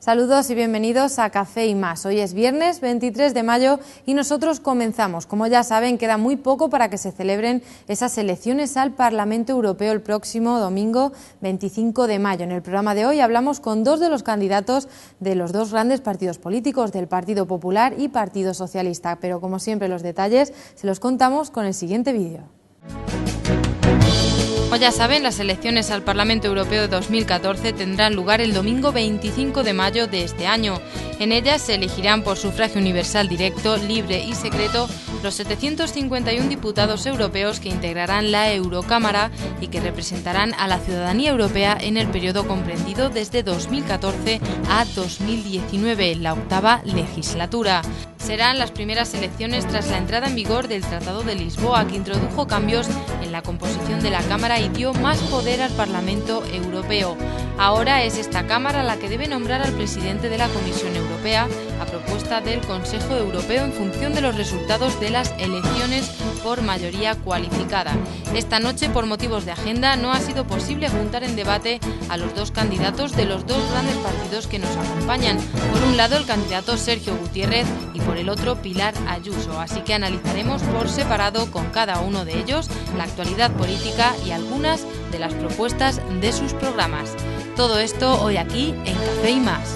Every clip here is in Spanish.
Saludos y bienvenidos a Café y Más. Hoy es viernes 23 de mayo y nosotros comenzamos. Como ya saben, queda muy poco para que se celebren esas elecciones al Parlamento Europeo el próximo domingo 25 de mayo. En el programa de hoy hablamos con dos de los candidatos de los dos grandes partidos políticos, del Partido Popular y Partido Socialista. Pero como siempre los detalles se los contamos con el siguiente vídeo. Como ya saben, las elecciones al Parlamento Europeo de 2014 tendrán lugar el domingo 25 de mayo de este año. En ellas se elegirán por sufragio universal directo, libre y secreto los 751 diputados europeos que integrarán la Eurocámara y que representarán a la ciudadanía europea en el periodo comprendido desde 2014 a 2019, la octava legislatura. Serán las primeras elecciones tras la entrada en vigor del Tratado de Lisboa, que introdujo cambios en la composición de la Cámara y dio más poder al Parlamento Europeo. Ahora es esta Cámara la que debe nombrar al presidente de la Comisión Europea a propuesta del Consejo Europeo en función de los resultados de las elecciones por mayoría cualificada. Esta noche, por motivos de agenda, no ha sido posible juntar en debate a los dos candidatos de los dos grandes partidos que nos acompañan. Por un lado, el candidato Sergio Gutiérrez y por el otro Pilar Ayuso. Así que analizaremos por separado con cada uno de ellos la actualidad política y algunas de las propuestas de sus programas. Todo esto hoy aquí en Café y Más.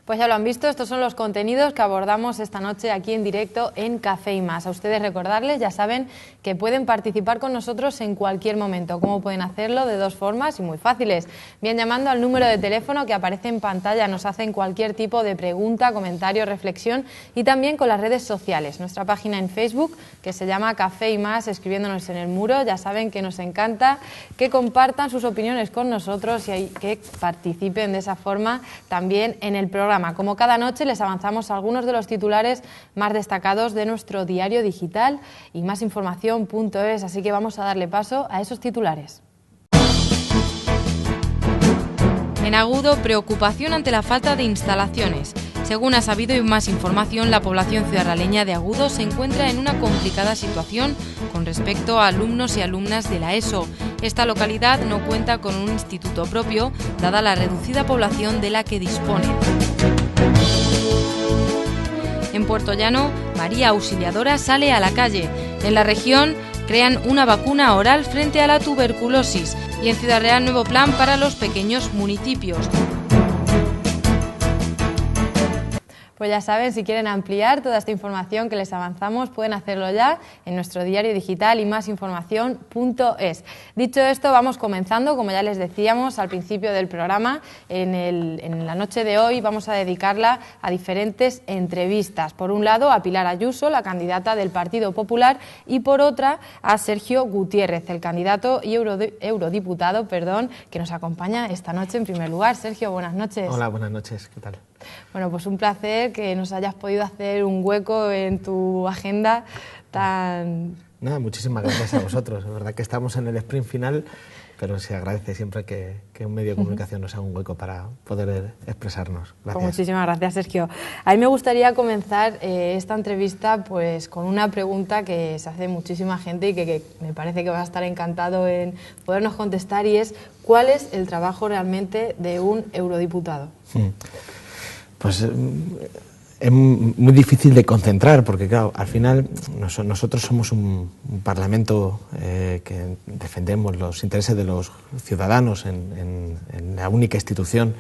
Pues ya lo han visto, estos son los contenidos que abordamos esta noche aquí en directo en Café y Más. A ustedes recordarles, ya saben, que pueden participar con nosotros en cualquier momento. ¿Cómo pueden hacerlo? De dos formas y muy fáciles. Bien, llamando al número de teléfono que aparece en pantalla, nos hacen cualquier tipo de pregunta, comentario, reflexión, y también con las redes sociales. Nuestra página en Facebook, que se llama Café y Más, escribiéndonos en el muro. Ya saben que nos encanta que compartan sus opiniones con nosotros y que participen de esa forma también en el programa. Como cada noche les avanzamos algunos de los titulares más destacados de nuestro diario digital y másinformación.es, así que vamos a darle paso a esos titulares. En Agudo, preocupación ante la falta de instalaciones. Según ha sabido y más información, la población ciudadraleña de Agudo se encuentra en una complicada situación con respecto a alumnos y alumnas de la ESO. Esta localidad no cuenta con un instituto propio, dada la reducida población de la que dispone. En Puerto Llano, María Auxiliadora sale a la calle. En la región, crean una vacuna oral frente a la tuberculosis. Y en Ciudad Real, nuevo plan para los pequeños municipios. Pues ya saben, si quieren ampliar toda esta información que les avanzamos, pueden hacerlo ya en nuestro diario digital y másinformación.es. Dicho esto, vamos comenzando, como ya les decíamos al principio del programa. En la noche de hoy vamos a dedicarla a diferentes entrevistas. Por un lado, a Pilar Ayuso, la candidata del Partido Popular, y por otra, a Sergio Gutiérrez, el candidato y eurodiputado, que nos acompaña esta noche en primer lugar. Sergio, buenas noches. Hola, buenas noches, ¿qué tal? Bueno, pues un placer que nos hayas podido hacer un hueco en tu agenda tan... Nada, muchísimas gracias a vosotros. Es verdad que estamos en el sprint final, pero se agradece siempre que un medio de comunicación nos haga un hueco para poder expresarnos. Gracias. Pues muchísimas gracias, Sergio. A mí me gustaría comenzar esta entrevista pues con una pregunta que se hace muchísima gente y que me parece que va a estar encantado en podernos contestar, y es: ¿cuál es el trabajo realmente de un eurodiputado? Pues es muy difícil de concentrar, porque claro, al final nosotros somos un parlamento que defendemos los intereses de los ciudadanos en la única institución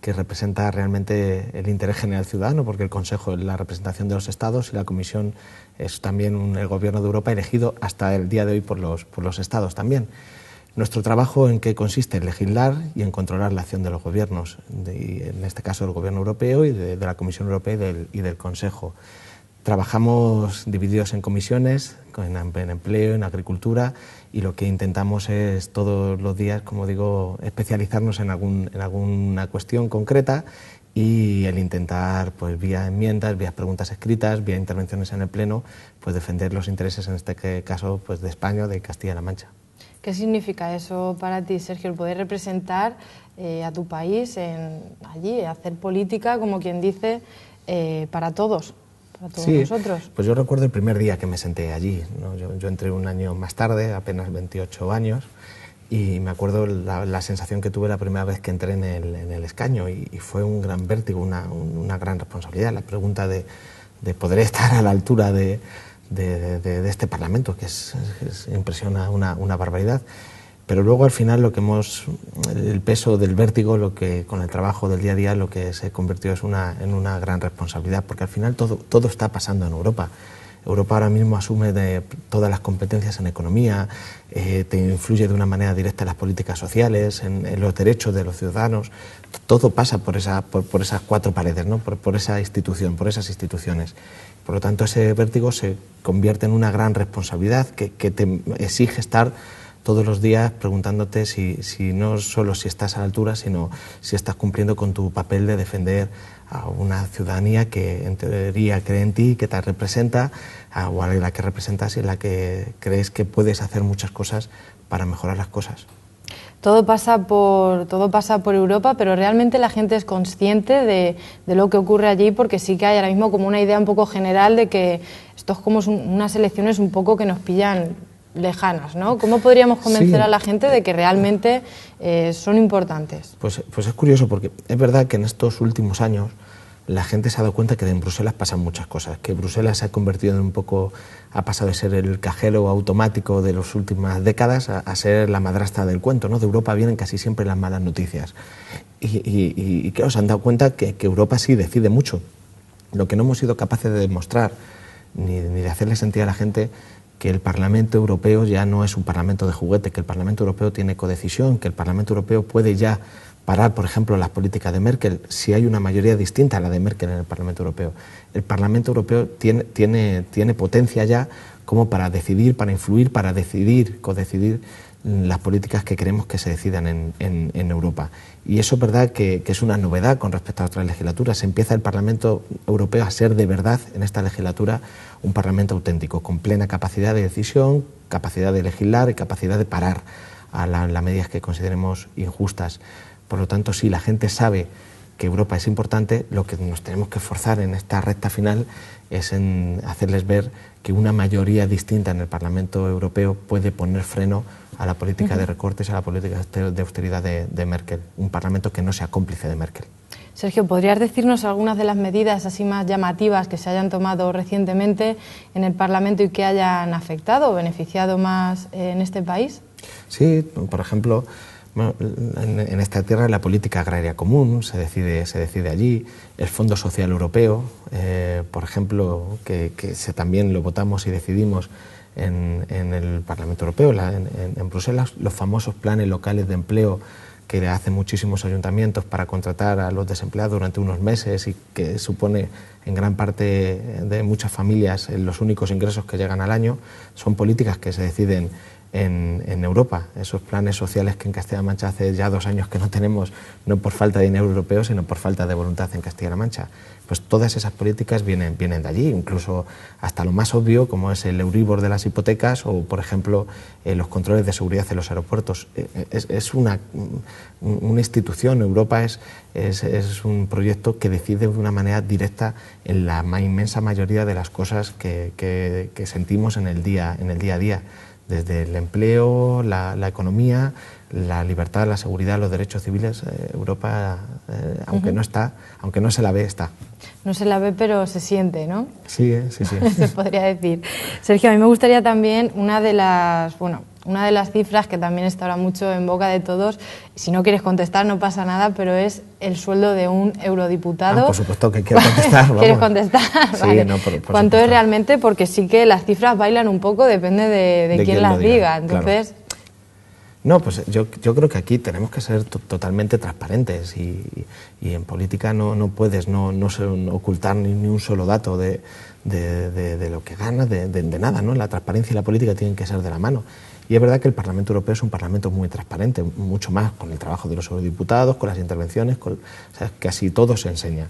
que representa realmente el interés general ciudadano, porque el Consejo es la representación de los Estados y la Comisión es también el Gobierno de Europa, elegido hasta el día de hoy por los Estados también. Nuestro trabajo, ¿en qué consiste? En legislar y en controlar la acción de los gobiernos, en este caso del Gobierno Europeo y de la Comisión Europea y del Consejo. Trabajamos divididos en comisiones, en empleo, en agricultura, y lo que intentamos es todos los días, como digo, especializarnos en alguna cuestión concreta, y el intentar, pues vía enmiendas, vía preguntas escritas, vía intervenciones en el Pleno, pues defender los intereses, en este caso, pues de España o de Castilla-La Mancha. ¿Qué significa eso para ti, Sergio, el poder representar a tu país allí, hacer política, como quien dice, para todos nosotros? Pues yo recuerdo el primer día que me senté allí, ¿no? Yo entré un año más tarde, apenas 28 años, y me acuerdo la sensación que tuve la primera vez que entré en el escaño y fue un gran vértigo, una gran responsabilidad. La pregunta de poder estar a la altura de este Parlamento, que impresiona una barbaridad. Pero luego al final el peso del vértigo, lo que con el trabajo del día a día, lo que se convirtió en una gran responsabilidad, porque al final todo está pasando en Europa. Europa ahora mismo asume todas las competencias en economía, te influye de una manera directa en las políticas sociales, en los derechos de los ciudadanos. Todo pasa por esas cuatro paredes, ¿no? por esa institución, por esas instituciones. Por lo tanto, ese vértigo se convierte en una gran responsabilidad que te exige estar todos los días preguntándote si no solo si estás a la altura, sino si estás cumpliendo con tu papel de defender a una ciudadanía que en teoría cree en ti, que te representa, o a la que representas y en la que crees que puedes hacer muchas cosas para mejorar las cosas. Todo pasa por Europa, pero realmente la gente es consciente de lo que ocurre allí, porque sí que hay ahora mismo como una idea un poco general de que esto es como unas elecciones un poco que nos pillan lejanas, ¿no? ¿Cómo podríamos convencer a la gente de que realmente son importantes? Pues es curioso, porque es verdad que en estos últimos años la gente se ha dado cuenta que en Bruselas pasan muchas cosas, que Bruselas se ha convertido en ha pasado de ser el cajero automático de las últimas décadas a ser la madrastra del cuento, ¿no? De Europa vienen casi siempre las malas noticias. Y claro, se han dado cuenta que Europa sí decide mucho. Lo que no hemos sido capaces de demostrar ni de hacerle sentir a la gente que el Parlamento Europeo ya no es un Parlamento de juguete, que el Parlamento Europeo tiene codecisión, que el Parlamento Europeo puede ya parar, por ejemplo, las políticas de Merkel, si hay una mayoría distinta a la de Merkel en el Parlamento Europeo. El Parlamento Europeo tiene potencia ya como para decidir, para influir, para decidir, codecidir las políticas que queremos que se decidan en Europa. Y eso es verdad que es una novedad con respecto a otras legislaturas. Empieza el Parlamento Europeo a ser de verdad en esta legislatura un Parlamento auténtico, con plena capacidad de decisión, capacidad de legislar y capacidad de parar a las medidas que consideremos injustas. Por lo tanto, si la gente sabe que Europa es importante, lo que nos tenemos que esforzar en esta recta final es en hacerles ver que una mayoría distinta en el Parlamento Europeo puede poner freno a la política de recortes, a la política de austeridad de Merkel. Un Parlamento que no sea cómplice de Merkel. Sergio, ¿podrías decirnos algunas de las medidas así más llamativas que se hayan tomado recientemente en el Parlamento y que hayan afectado o beneficiado más en este país? Sí, por ejemplo, en esta tierra la política agraria común se decide allí, el Fondo Social Europeo, por ejemplo, que también lo votamos y decidimos en el Parlamento Europeo, en Bruselas, los famosos planes locales de empleo que hacen muchísimos ayuntamientos para contratar a los desempleados durante unos meses y que supone en gran parte de muchas familias los únicos ingresos que llegan al año, son políticas que se deciden en Europa. Esos planes sociales que en Castilla-La Mancha hace ya 2 años que no tenemos, no por falta de dinero europeo, sino por falta de voluntad en Castilla-La Mancha. Pues todas esas políticas vienen de allí, incluso hasta lo más obvio, como es el Euribor de las hipotecas o, por ejemplo, los controles de seguridad en los aeropuertos. Es una institución, Europa es un proyecto que decide de una manera directa en la inmensa mayoría de las cosas que sentimos en el día a día. Desde el empleo, la economía, la libertad, la seguridad, los derechos civiles, Europa, aunque no se la ve, está. No se la ve, pero se siente, ¿no? Sí, sí. Se podría decir. Sergio, a mí me gustaría también una de las cifras que también está ahora mucho en boca de todos, si no quieres contestar no pasa nada, pero es el sueldo de un eurodiputado. Por supuesto que quiero contestar. Vamos. ¿Quieres contestar? Sí, vale. No, por ¿Cuánto supuesto. es realmente? Porque sí que las cifras bailan un poco, depende de quién las diga. Entonces... Claro. No, pues yo creo que aquí tenemos que ser totalmente transparentes y en política no puedes no ocultar ni un solo dato de lo que ganas, de nada, ¿no? La transparencia y la política tienen que ser de la mano. Y es verdad que el Parlamento Europeo es un Parlamento muy transparente, mucho más con el trabajo de los eurodiputados, con las intervenciones, casi todo se enseña.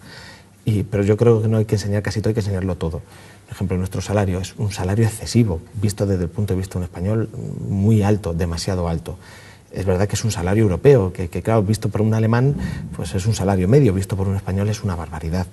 Pero yo creo que no hay que enseñar casi todo, hay que enseñarlo todo. Por ejemplo, nuestro salario es un salario excesivo, visto desde el punto de vista de un español, muy alto, demasiado alto. Es verdad que es un salario europeo, que claro, visto por un alemán, pues es un salario medio, visto por un español es una barbaridad.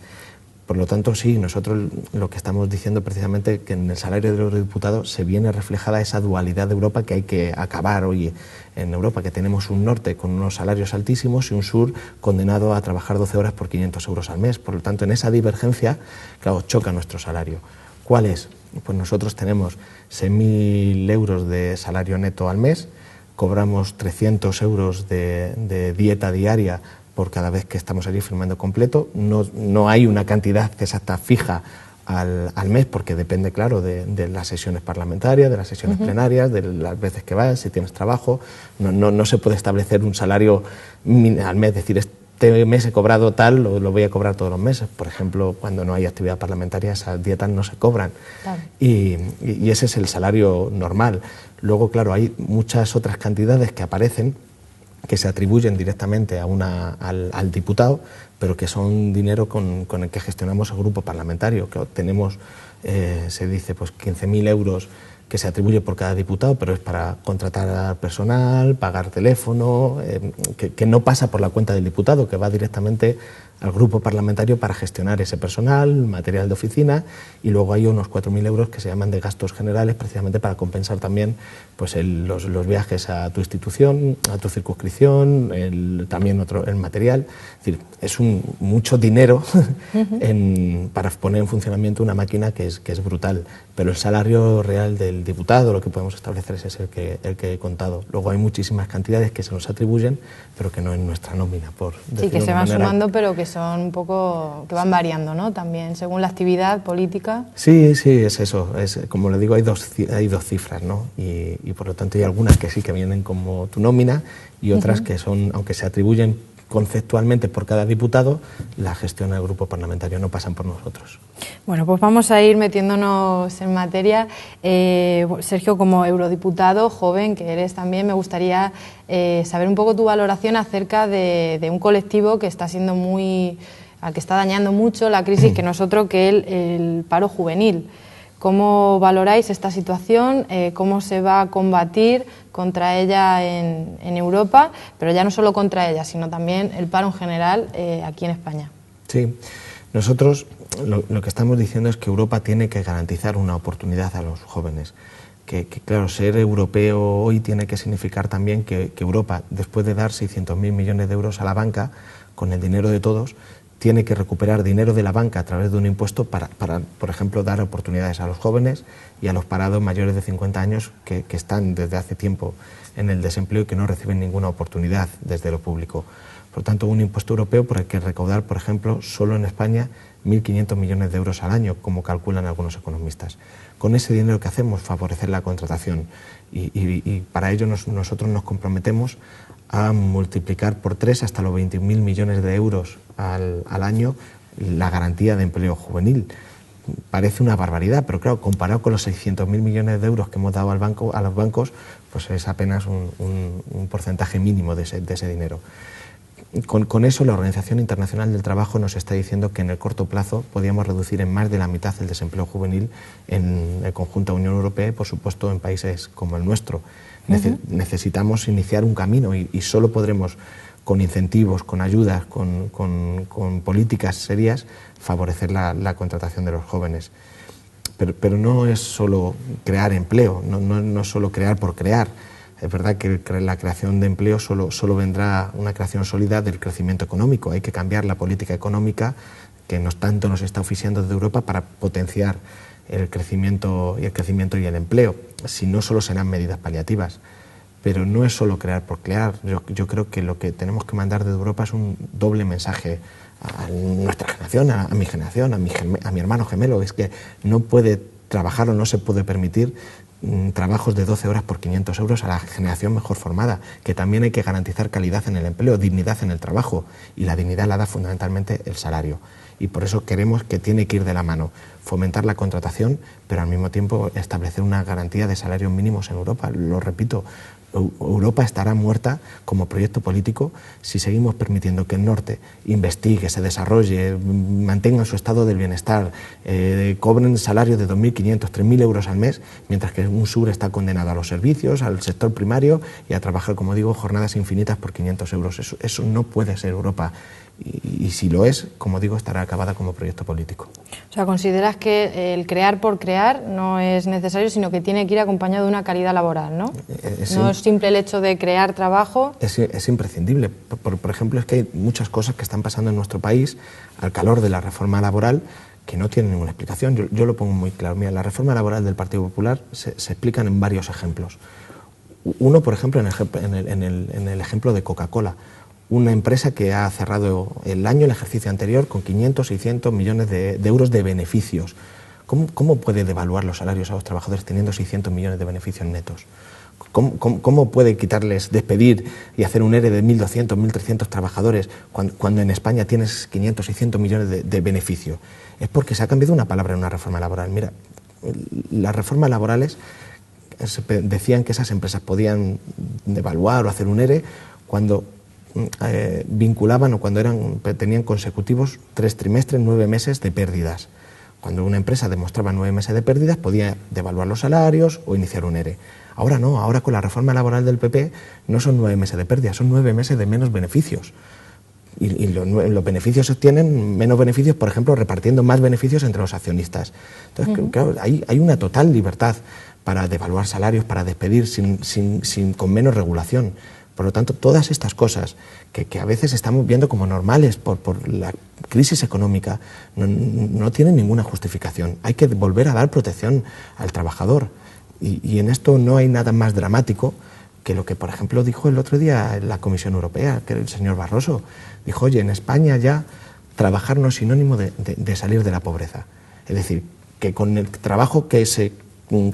Por lo tanto, sí, nosotros lo que estamos diciendo precisamente que en el salario del eurodiputado se viene reflejada esa dualidad de Europa que hay que acabar hoy en Europa, que tenemos un norte con unos salarios altísimos y un sur condenado a trabajar 12 horas por 500 euros al mes. Por lo tanto, en esa divergencia, claro, choca nuestro salario. ¿Cuál es? Pues nosotros tenemos 6.000 euros de salario neto al mes, cobramos 300 euros de dieta diaria por cada vez que estamos allí firmando completo. No hay una cantidad exacta fija al mes, porque depende, claro, de las sesiones parlamentarias, de las sesiones plenarias, de las veces que vas, si tienes trabajo. No se puede establecer un salario al mes, decir, este mes he cobrado tal, lo voy a cobrar todos los meses. Por ejemplo, cuando no hay actividad parlamentaria, esas dietas no se cobran. Claro. Y ese es el salario normal. Luego, claro, hay muchas otras cantidades que aparecen que se atribuyen directamente al diputado, pero que son dinero con el que gestionamos el grupo parlamentario, que tenemos, se dice, pues 15.000 euros que se atribuye por cada diputado, pero es para contratar al personal, pagar teléfono, que no pasa por la cuenta del diputado, que va directamente al grupo parlamentario para gestionar ese personal, material de oficina, y luego hay unos 4.000 euros que se llaman de gastos generales, precisamente para compensar también pues los viajes a tu institución, a tu circunscripción, también el material. Es decir, es mucho dinero para poner en funcionamiento una máquina que es brutal, pero el salario real del diputado, lo que podemos establecer es el que he contado. Luego hay muchísimas cantidades que se nos atribuyen, pero que no en nuestra nómina, por decirlo sí, que se van manera. Sumando, pero que son un poco, que van variando, ¿no? También, según la actividad política. Sí, es eso. Como le digo, hay dos cifras, ¿no? Y por lo tanto hay algunas que sí que vienen como tu nómina y otras que son, aunque se atribuyen conceptualmente por cada diputado, la gestión del grupo parlamentario, no pasan por nosotros. Bueno, pues vamos a ir metiéndonos en materia. Sergio, como eurodiputado joven que eres también, me gustaría saber un poco tu valoración acerca de un colectivo que está siendo al que está dañando mucho la crisis que nosotros, que es el paro juvenil. ¿Cómo valoráis esta situación? ¿Cómo se va a combatir contra ella en Europa? Pero ya no solo contra ella, sino también el paro en general aquí en España. Sí, nosotros lo que estamos diciendo es que Europa tiene que garantizar una oportunidad a los jóvenes. Que claro, ser europeo hoy tiene que significar también que Europa, después de dar 600.000 millones de euros a la banca, con el dinero de todos, tiene que recuperar dinero de la banca a través de un impuesto para, por ejemplo, dar oportunidades a los jóvenes y a los parados mayores de 50 años que están desde hace tiempo en el desempleo y que no reciben ninguna oportunidad desde lo público. Por lo tanto, un impuesto europeo por el que recaudar, por ejemplo, solo en España 1.500 millones de euros al año, como calculan algunos economistas. Con ese dinero que hacemos, favorecer la contratación y para ello nosotros nos comprometemos a multiplicar por 3 hasta los 21.000 millones de euros al año la garantía de empleo juvenil. Parece una barbaridad, pero claro, comparado con los 600.000 millones de euros que hemos dado a los bancos, pues es apenas un porcentaje mínimo de ese dinero. Con eso, la Organización Internacional del Trabajo nos está diciendo que en el corto plazo podríamos reducir en más de la mitad el desempleo juvenil en el conjunto de la Unión Europea y, por supuesto, en países como el nuestro. Necesitamos iniciar un camino y solo podremos, con incentivos, con ayudas, con políticas serias, favorecer la contratación de los jóvenes. Pero no es solo crear empleo, no es solo crear por crear. Es verdad que la creación de empleo solo vendrá una creación sólida del crecimiento económico. Hay que cambiar la política económica que tanto nos está oficiando desde Europa para potenciar el crecimiento y el empleo. Si no, solo serán medidas paliativas. Pero no es solo crear por crear. Yo creo que lo que tenemos que mandar desde Europa es un doble mensaje a nuestra generación, a mi generación, a mi hermano gemelo. Es que no puede trabajar o no se puede permitir trabajos de 12 horas por 500 euros a la generación mejor formada, que también hay que garantizar calidad en el empleo, dignidad en el trabajo, y la dignidad la da fundamentalmente el salario. Y por eso queremos que tiene que ir de la mano, fomentar la contratación, pero al mismo tiempo establecer una garantía de salarios mínimos en Europa. Lo repito, Europa estará muerta como proyecto político si seguimos permitiendo que el norte investigue, se desarrolle, mantenga su estado del bienestar, cobren salarios de 2.500, 3.000 euros al mes, mientras que un sur está condenado a los servicios, al sector primario y a trabajar, como digo, jornadas infinitas por 500 euros. Eso no puede ser Europa. Y si lo es, como digo, estará acabada como proyecto político. O sea, ¿consideras que el crear por crear no es necesario, sino que tiene que ir acompañado de una calidad laboral, ¿no? No es simple el hecho de crear trabajo. Es imprescindible. Por ejemplo, es que hay muchas cosas que están pasando en nuestro país al calor de la reforma laboral que no tienen ninguna explicación. Yo lo pongo muy claro. Mira, la reforma laboral del Partido Popular se explican en varios ejemplos. Uno, por ejemplo, en el ejemplo de Coca-Cola. Una empresa que ha cerrado el ejercicio anterior, con 500, 600 millones de euros de beneficios. ¿Cómo puede devaluar los salarios a los trabajadores teniendo 600 millones de beneficios netos? ¿Cómo puede quitarles, despedir y hacer un ERE de 1.200, 1.300 trabajadores cuando en España tienes 500, 600 millones de beneficio? Es porque se ha cambiado una palabra en una reforma laboral. Mira, las reformas laborales decían que esas empresas podían devaluar o hacer un ERE cuando vinculaban o cuando tenían consecutivos 3 trimestres, 9 meses de pérdidas. Cuando una empresa demostraba 9 meses de pérdidas podía devaluar los salarios o iniciar un ERE. Ahora no, ahora con la reforma laboral del PP no son 9 meses de pérdidas, son 9 meses de menos beneficios. Y los beneficios se obtienen menos beneficios, por ejemplo, repartiendo más beneficios entre los accionistas. Entonces, claro, hay una total libertad para devaluar salarios, para despedir con menos regulación. Por lo tanto, todas estas cosas que a veces estamos viendo como normales por la crisis económica no tienen ninguna justificación. Hay que volver a dar protección al trabajador. Y en esto no hay nada más dramático que lo que, por ejemplo, dijo el otro día la Comisión Europea, que el señor Barroso. Dijo, oye, en España ya trabajar no es sinónimo de salir de la pobreza. Es decir, que con el trabajo que se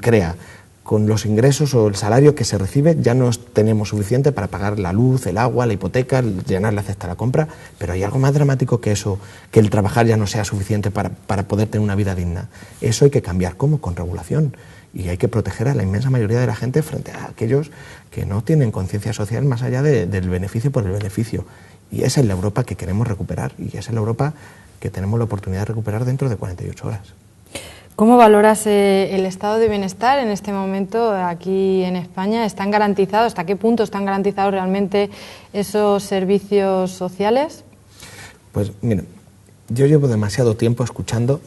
crea, con los ingresos o el salario que se recibe, ya no tenemos suficiente para pagar la luz, el agua, la hipoteca, llenar la cesta de la compra, pero hay algo más dramático que eso, que el trabajar ya no sea suficiente para poder tener una vida digna. Eso hay que cambiar. ¿Cómo? Con regulación. Y hay que proteger a la inmensa mayoría de la gente frente a aquellos que no tienen conciencia social más allá del beneficio por el beneficio. Y esa es la Europa que queremos recuperar, y esa es la Europa que tenemos la oportunidad de recuperar dentro de 48 horas. ¿Cómo valoras el estado de bienestar en este momento aquí en España? ¿Están garantizados? ¿Hasta qué punto están garantizados realmente esos servicios sociales? Pues mira, yo llevo demasiado tiempo escuchando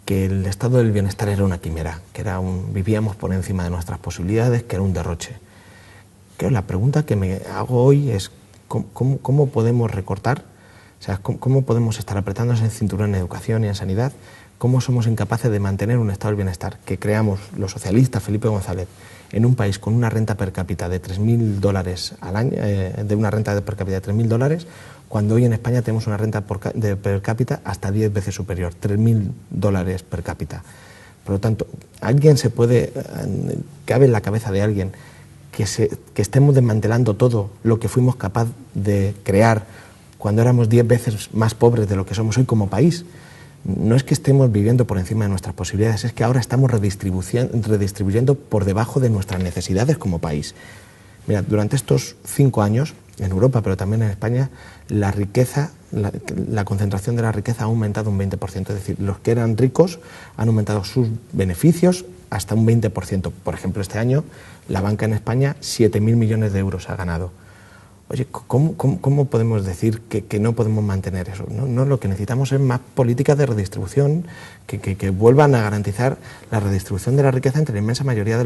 que el estado del bienestar era una quimera, que vivíamos por encima de nuestras posibilidades, que era un derroche. Claro, la pregunta que me hago hoy es ¿cómo podemos recortar? O sea, ¿cómo podemos estar apretándonos el cinturón en educación y en sanidad? ¿Cómo somos incapaces de mantener un estado del bienestar que creamos los socialistas, Felipe González, en un país con una renta per cápita de $3.000 al año, de una renta per cápita de $3.000, cuando hoy en España tenemos una renta per cápita hasta 10 veces superior, $3.000 per cápita? Por lo tanto, cabe en la cabeza de alguien que estemos desmantelando todo lo que fuimos capaces de crear cuando éramos 10 veces más pobres de lo que somos hoy como país. No es que estemos viviendo por encima de nuestras posibilidades, es que ahora estamos redistribuyendo por debajo de nuestras necesidades como país. Mira, durante estos 5 años, en Europa, pero también en España, la riqueza, la concentración de la riqueza ha aumentado un 20%. Es decir, los que eran ricos han aumentado sus beneficios hasta un 20%. Por ejemplo, este año, la banca en España 7.000 millones de euros ha ganado. Oye, ¿cómo podemos decir que no podemos mantener eso? No, lo que necesitamos es más políticas de redistribución que vuelvan a garantizar la redistribución de la riqueza entre la inmensa mayoría de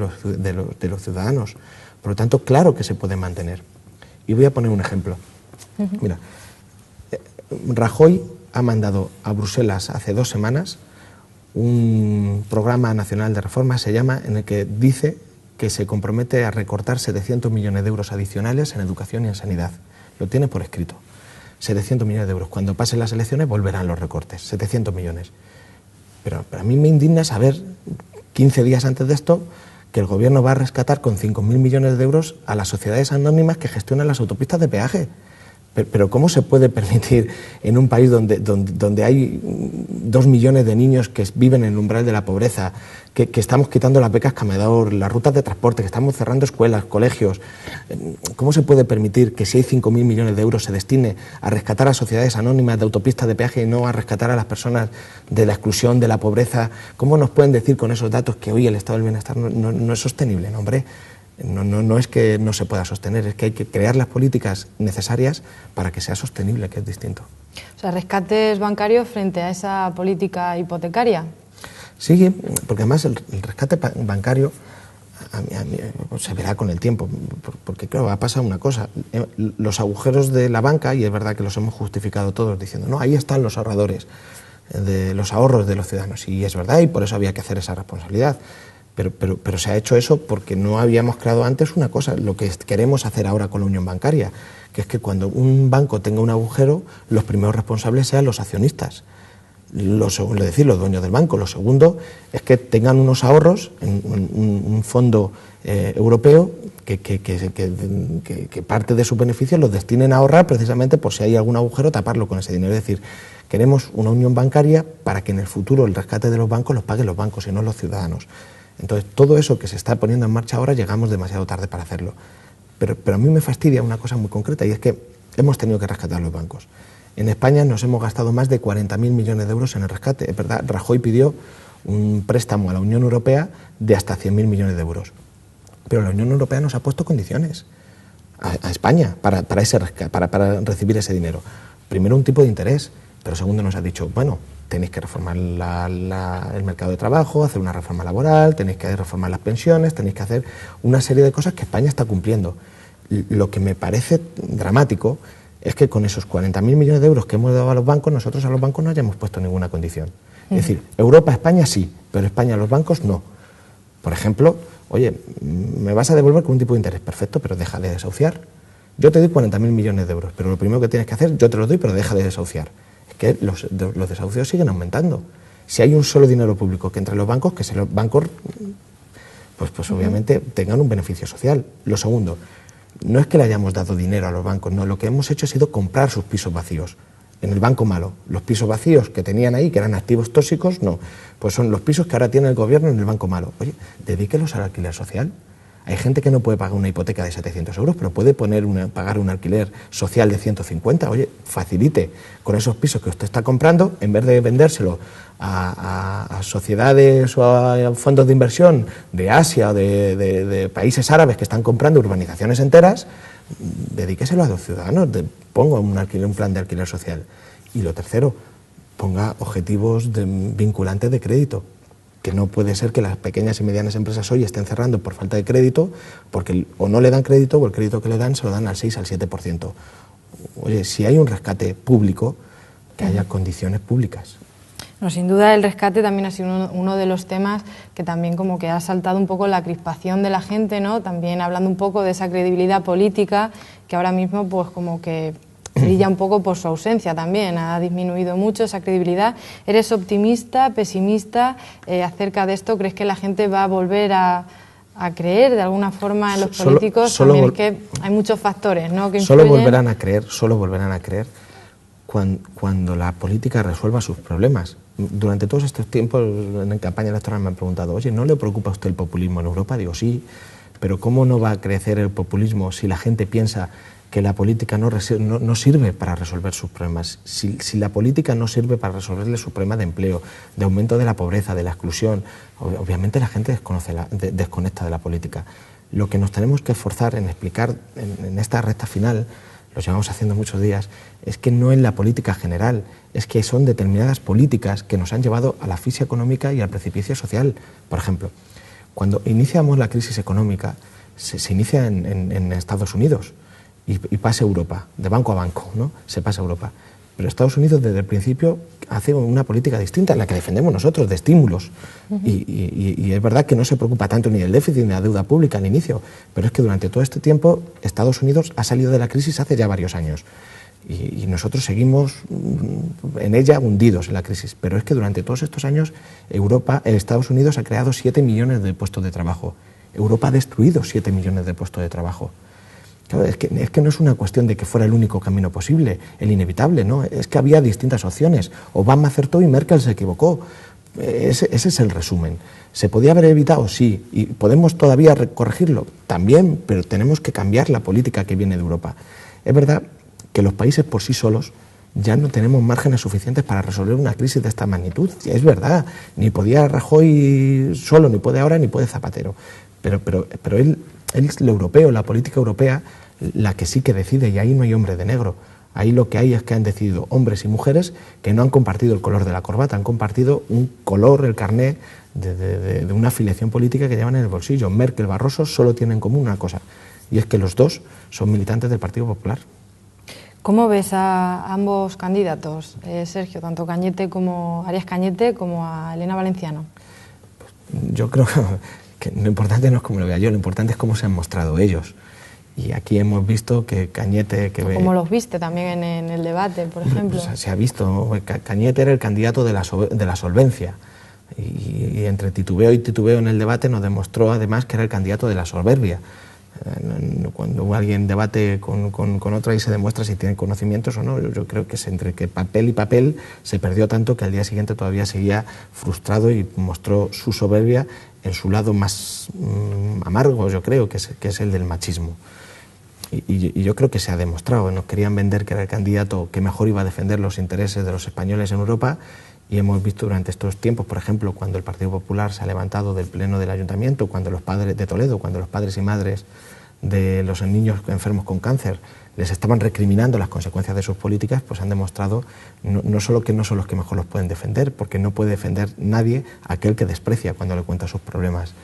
los ciudadanos. Por lo tanto, claro que se puede mantener. Y voy a poner un ejemplo. Mira, Rajoy ha mandado a Bruselas hace 2 semanas un programa nacional de reforma, se llama, en el que dice que se compromete a recortar 700 millones de euros adicionales en educación y en sanidad. Lo tiene por escrito. 700 millones de euros. Cuando pasen las elecciones volverán los recortes. 700 millones. Pero a mí me indigna saber, 15 días antes de esto, que el gobierno va a rescatar con 5.000 millones de euros a las sociedades anónimas que gestionan las autopistas de peaje. Pero ¿cómo se puede permitir en un país donde hay 2 millones de niños que viven en el umbral de la pobreza, que estamos quitando las becas Comedor, las rutas de transporte, que estamos cerrando escuelas, colegios? ¿Cómo se puede permitir que si hay 5.000 millones de euros se destine a rescatar a sociedades anónimas de autopistas de peaje y no a rescatar a las personas de la exclusión, de la pobreza? ¿Cómo nos pueden decir con esos datos que hoy el estado del bienestar no es sostenible? No, hombre. No es que no se pueda sostener, es que hay que crear las políticas necesarias para que sea sostenible, que es distinto. O sea, rescates bancarios frente a esa política hipotecaria. Sí, porque además el rescate bancario a mí, se verá con el tiempo, porque claro, ha pasado una cosa, los agujeros de la banca, y es verdad que los hemos justificado todos diciendo, no, ahí están los ahorradores, de los ahorros de los ciudadanos, y es verdad, y por eso había que hacer esa responsabilidad. Pero se ha hecho eso porque no habíamos creado antes una cosa, lo que queremos hacer ahora con la unión bancaria, que es que cuando un banco tenga un agujero, los primeros responsables sean los accionistas, los dueños del banco. Lo segundo es que tengan unos ahorros en un fondo europeo que parte de sus beneficios los destinen a ahorrar precisamente por si hay algún agujero, taparlo con ese dinero. Es decir, queremos una unión bancaria para que en el futuro el rescate de los bancos los paguen los bancos y no los ciudadanos. Entonces, todo eso que se está poniendo en marcha ahora, llegamos demasiado tarde para hacerlo. Pero a mí me fastidia una cosa muy concreta, y es que hemos tenido que rescatar los bancos. En España nos hemos gastado más de 40.000 millones de euros en el rescate. Es verdad, Rajoy pidió un préstamo a la Unión Europea de hasta 100.000 millones de euros. Pero la Unión Europea nos ha puesto condiciones a España para recibir ese dinero. Primero, un tipo de interés, pero segundo, nos ha dicho, bueno, tenéis que reformar el mercado de trabajo, hacer una reforma laboral, tenéis que reformar las pensiones, tenéis que hacer una serie de cosas que España está cumpliendo. Lo que me parece dramático es que con esos 40.000 millones de euros que hemos dado a los bancos, nosotros a los bancos no hayamos puesto ninguna condición. Es decir, Europa, España sí, pero España a los bancos no. Por ejemplo, oye, me vas a devolver con un tipo de interés, perfecto, pero deja de desahuciar. Yo te doy 40.000 millones de euros, pero lo primero que tienes que hacer, yo te los doy, pero deja de desahuciar. Es que los desahucios siguen aumentando. Si hay un solo dinero público que entre los bancos, que los bancos, pues obviamente tengan un beneficio social. Lo segundo, no es que le hayamos dado dinero a los bancos, no, lo que hemos hecho ha sido comprar sus pisos vacíos en el banco malo. Los pisos vacíos que tenían ahí, que eran activos tóxicos, no, pues son los pisos que ahora tiene el gobierno en el banco malo. Oye, dedíquelos al alquiler social. Hay gente que no puede pagar una hipoteca de 700 euros, pero puede pagar un alquiler social de 150. Oye, facilite con esos pisos que usted está comprando, en vez de vendérselo a sociedades o a fondos de inversión de Asia o de países árabes que están comprando urbanizaciones enteras, dedíqueselo a los ciudadanos, ponga un plan de alquiler social. Y lo tercero, ponga objetivos vinculantes de crédito. Que no puede ser que las pequeñas y medianas empresas hoy estén cerrando por falta de crédito, porque o no le dan crédito o el crédito que le dan se lo dan al 6 al 7%. Oye, si hay un rescate público, que haya condiciones públicas. No, sin duda el rescate también ha sido uno de los temas que también como que ha saltado un poco la crispación de la gente, ¿no? También hablando un poco de esa credibilidad política que ahora mismo pues como que brilla un poco por su ausencia también, ha disminuido mucho esa credibilidad. ¿Eres optimista, pesimista acerca de esto? ¿Crees que la gente va a volver a creer de alguna forma en los políticos? También es que hay muchos factores, ¿no?, que influyen. Solo volverán a creer cuando la política resuelva sus problemas. Durante todos estos tiempos en campaña electoral me han preguntado, oye, ¿no le preocupa a usted el populismo en Europa? Digo, sí, pero ¿cómo no va a crecer el populismo si la gente piensa que la política no sirve para resolver sus problemas? Si la política no sirve para resolverle su problema de empleo, de aumento de la pobreza, de la exclusión, obviamente la gente desconecta de la política. Lo que nos tenemos que esforzar en explicar en esta recta final, lo llevamos haciendo muchos días, es que no es la política general, es que son determinadas políticas que nos han llevado a la asfixia económica y al precipicio social. Por ejemplo, cuando iniciamos la crisis económica, se inicia en Estados Unidos, y pasa a Europa, de banco a banco, ¿no? Se pasa a Europa. Pero Estados Unidos desde el principio hace una política distinta, la que defendemos nosotros, de estímulos. Y es verdad que no se preocupa tanto ni del déficit ni de la deuda pública al inicio, pero es que durante todo este tiempo Estados Unidos ha salido de la crisis hace ya varios años. Y nosotros seguimos en ella hundidos en la crisis. Pero es que durante todos estos años Estados Unidos ha creado 7 millones de puestos de trabajo. Europa ha destruido 7 millones de puestos de trabajo. Claro, es que no es una cuestión de que fuera el único camino posible, el inevitable, ¿no? Es que había distintas opciones. Obama acertó y Merkel se equivocó. Ese es el resumen. ¿Se podía haber evitado? Sí. ¿Y podemos todavía corregirlo? También, pero tenemos que cambiar la política que viene de Europa. Es verdad que los países por sí solos ya no tenemos márgenes suficientes para resolver una crisis de esta magnitud. Es verdad, ni podía Rajoy solo, ni puede ahora, ni puede Zapatero. Pero él es lo europeo, la política europea, la que sí que decide, y ahí no hay hombre de negro. Ahí lo que hay es que han decidido hombres y mujeres que no han compartido el color de la corbata, han compartido un color, el carné de una afiliación política que llevan en el bolsillo. Merkel, Barroso solo tienen en común una cosa, y es que los dos son militantes del Partido Popular. ¿Cómo ves a ambos candidatos, Sergio, tanto Cañete como Arias Cañete como a Elena Valenciano? Yo creo que lo importante no es cómo lo vea yo, lo importante es cómo se han mostrado ellos. Y aquí hemos visto que Cañete... ¿Cómo los viste también en el debate, por ejemplo? Pues se ha visto, Cañete era el candidato de la solvencia. Y entre titubeo y titubeo en el debate nos demostró además que era el candidato de la soberbia. Cuando alguien debate con otro y se demuestra si tiene conocimientos o no, yo creo que entre que papel y papel se perdió tanto que al día siguiente todavía seguía frustrado y mostró su soberbia en su lado más amargo, yo creo, que es el del machismo. Y yo creo que se ha demostrado. Nos querían vender que era el candidato que mejor iba a defender los intereses de los españoles en Europa, y hemos visto durante estos tiempos, por ejemplo, cuando el Partido Popular se ha levantado del pleno del Ayuntamiento, cuando los padres de Toledo, cuando los padres y madres de los niños enfermos con cáncer les estaban recriminando las consecuencias de sus políticas, pues han demostrado no solo que no son los que mejor los pueden defender, porque no puede defender nadie a aquel que desprecia cuando le cuenta sus problemas.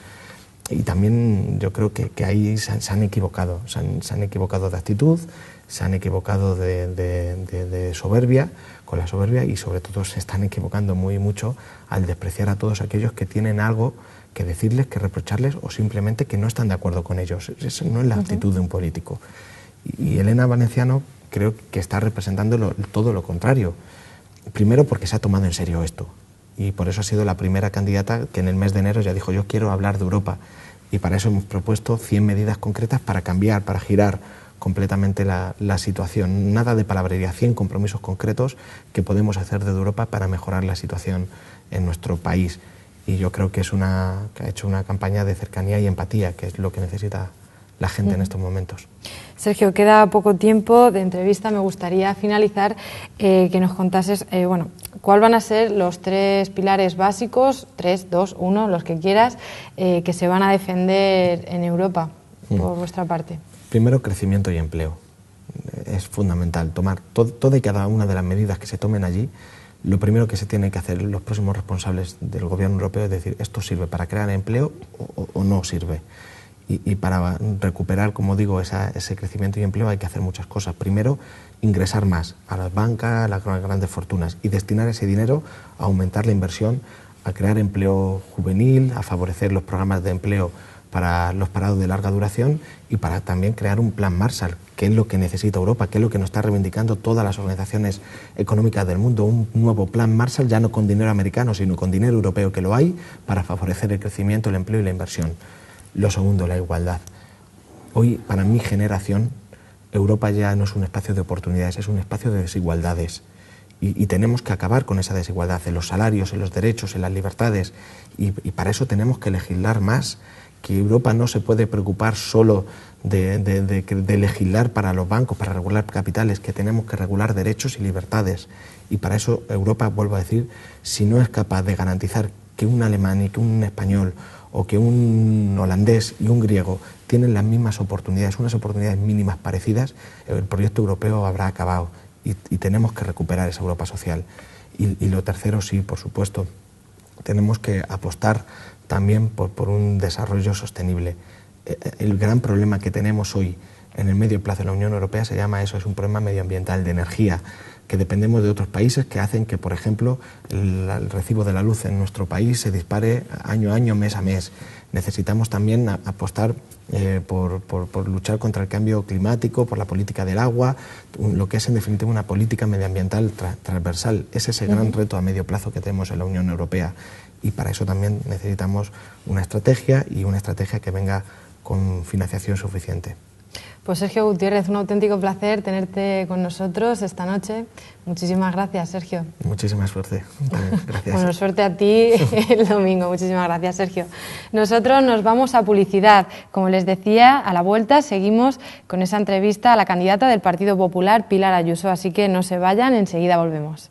Y también yo creo que ahí se han equivocado, se han equivocado de actitud, se han equivocado de soberbia, con la soberbia, y sobre todo se están equivocando mucho al despreciar a todos aquellos que tienen algo que decirles, que reprocharles, o simplemente que no están de acuerdo con ellos. Esa no es la actitud de un político. Y Elena Valenciano creo que está representando todo lo contrario. Primero porque se ha tomado en serio esto, y por eso ha sido la primera candidata que en el mes de enero ya dijo: yo quiero hablar de Europa, y para eso hemos propuesto 100 medidas concretas para cambiar, para girar completamente la situación. Nada de palabrería, 100 compromisos concretos que podemos hacer desde Europa para mejorar la situación en nuestro país. Y yo creo que que ha hecho una campaña de cercanía y empatía, que es lo que necesita la gente en estos momentos. Sergio, queda poco tiempo de entrevista. Me gustaría finalizar que nos contases, ¿cuál van a ser los 3 pilares básicos, 3, 2, 1, los que quieras, que se van a defender en Europa por vuestra parte? Primero, crecimiento y empleo. Es fundamental tomar toda y cada una de las medidas que se tomen allí. Lo primero que se tiene que hacer los próximos responsables del gobierno europeo es decir: esto sirve para crear empleo o no sirve. Y para recuperar, como digo, ese crecimiento y empleo hay que hacer muchas cosas. Primero, ingresar más a las bancas, a las grandes fortunas, y destinar ese dinero a aumentar la inversión, a crear empleo juvenil, a favorecer los programas de empleo para los parados de larga duración, y para también crear un plan Marshall, que es lo que necesita Europa, que es lo que nos está reivindicando todas las organizaciones económicas del mundo. Un nuevo plan Marshall, ya no con dinero americano, sino con dinero europeo, que lo hay, para favorecer el crecimiento, el empleo y la inversión. Lo segundo, la igualdad. Hoy, para mi generación, Europa ya no es un espacio de oportunidades, es un espacio de desigualdades. Y tenemos que acabar con esa desigualdad en los salarios, en los derechos, en las libertades. Y para eso tenemos que legislar más. Que Europa no se puede preocupar solo de legislar para los bancos, para regular capitales, que tenemos que regular derechos y libertades. Y para eso Europa, vuelvo a decir, si no es capaz de garantizar que un alemán y que un español, o que un holandés y un griego tienen las mismas oportunidades, unas oportunidades mínimas parecidas, el proyecto europeo habrá acabado, y tenemos que recuperar esa Europa social. Y lo tercero, sí, por supuesto, tenemos que apostar también por un desarrollo sostenible. El gran problema que tenemos hoy en el medio plazo en la Unión Europea se llama eso, es un problema medioambiental de energía, que dependemos de otros países que hacen que, por ejemplo, el recibo de la luz en nuestro país se dispare año a año, mes a mes. Necesitamos también apostar por luchar contra el cambio climático, por la política del agua, lo que es en definitiva una política medioambiental transversal. Ese es el gran reto a medio plazo que tenemos en la Unión Europea, y para eso también necesitamos una estrategia, y una estrategia que venga con financiación suficiente. Pues Sergio Gutiérrez, un auténtico placer tenerte con nosotros esta noche. Muchísimas gracias, Sergio. Muchísima suerte. Gracias. Bueno, suerte a ti el domingo. Muchísimas gracias, Sergio. Nosotros nos vamos a publicidad. Como les decía, a la vuelta seguimos con esa entrevista a la candidata del Partido Popular, Pilar Ayuso. Así que no se vayan, enseguida volvemos.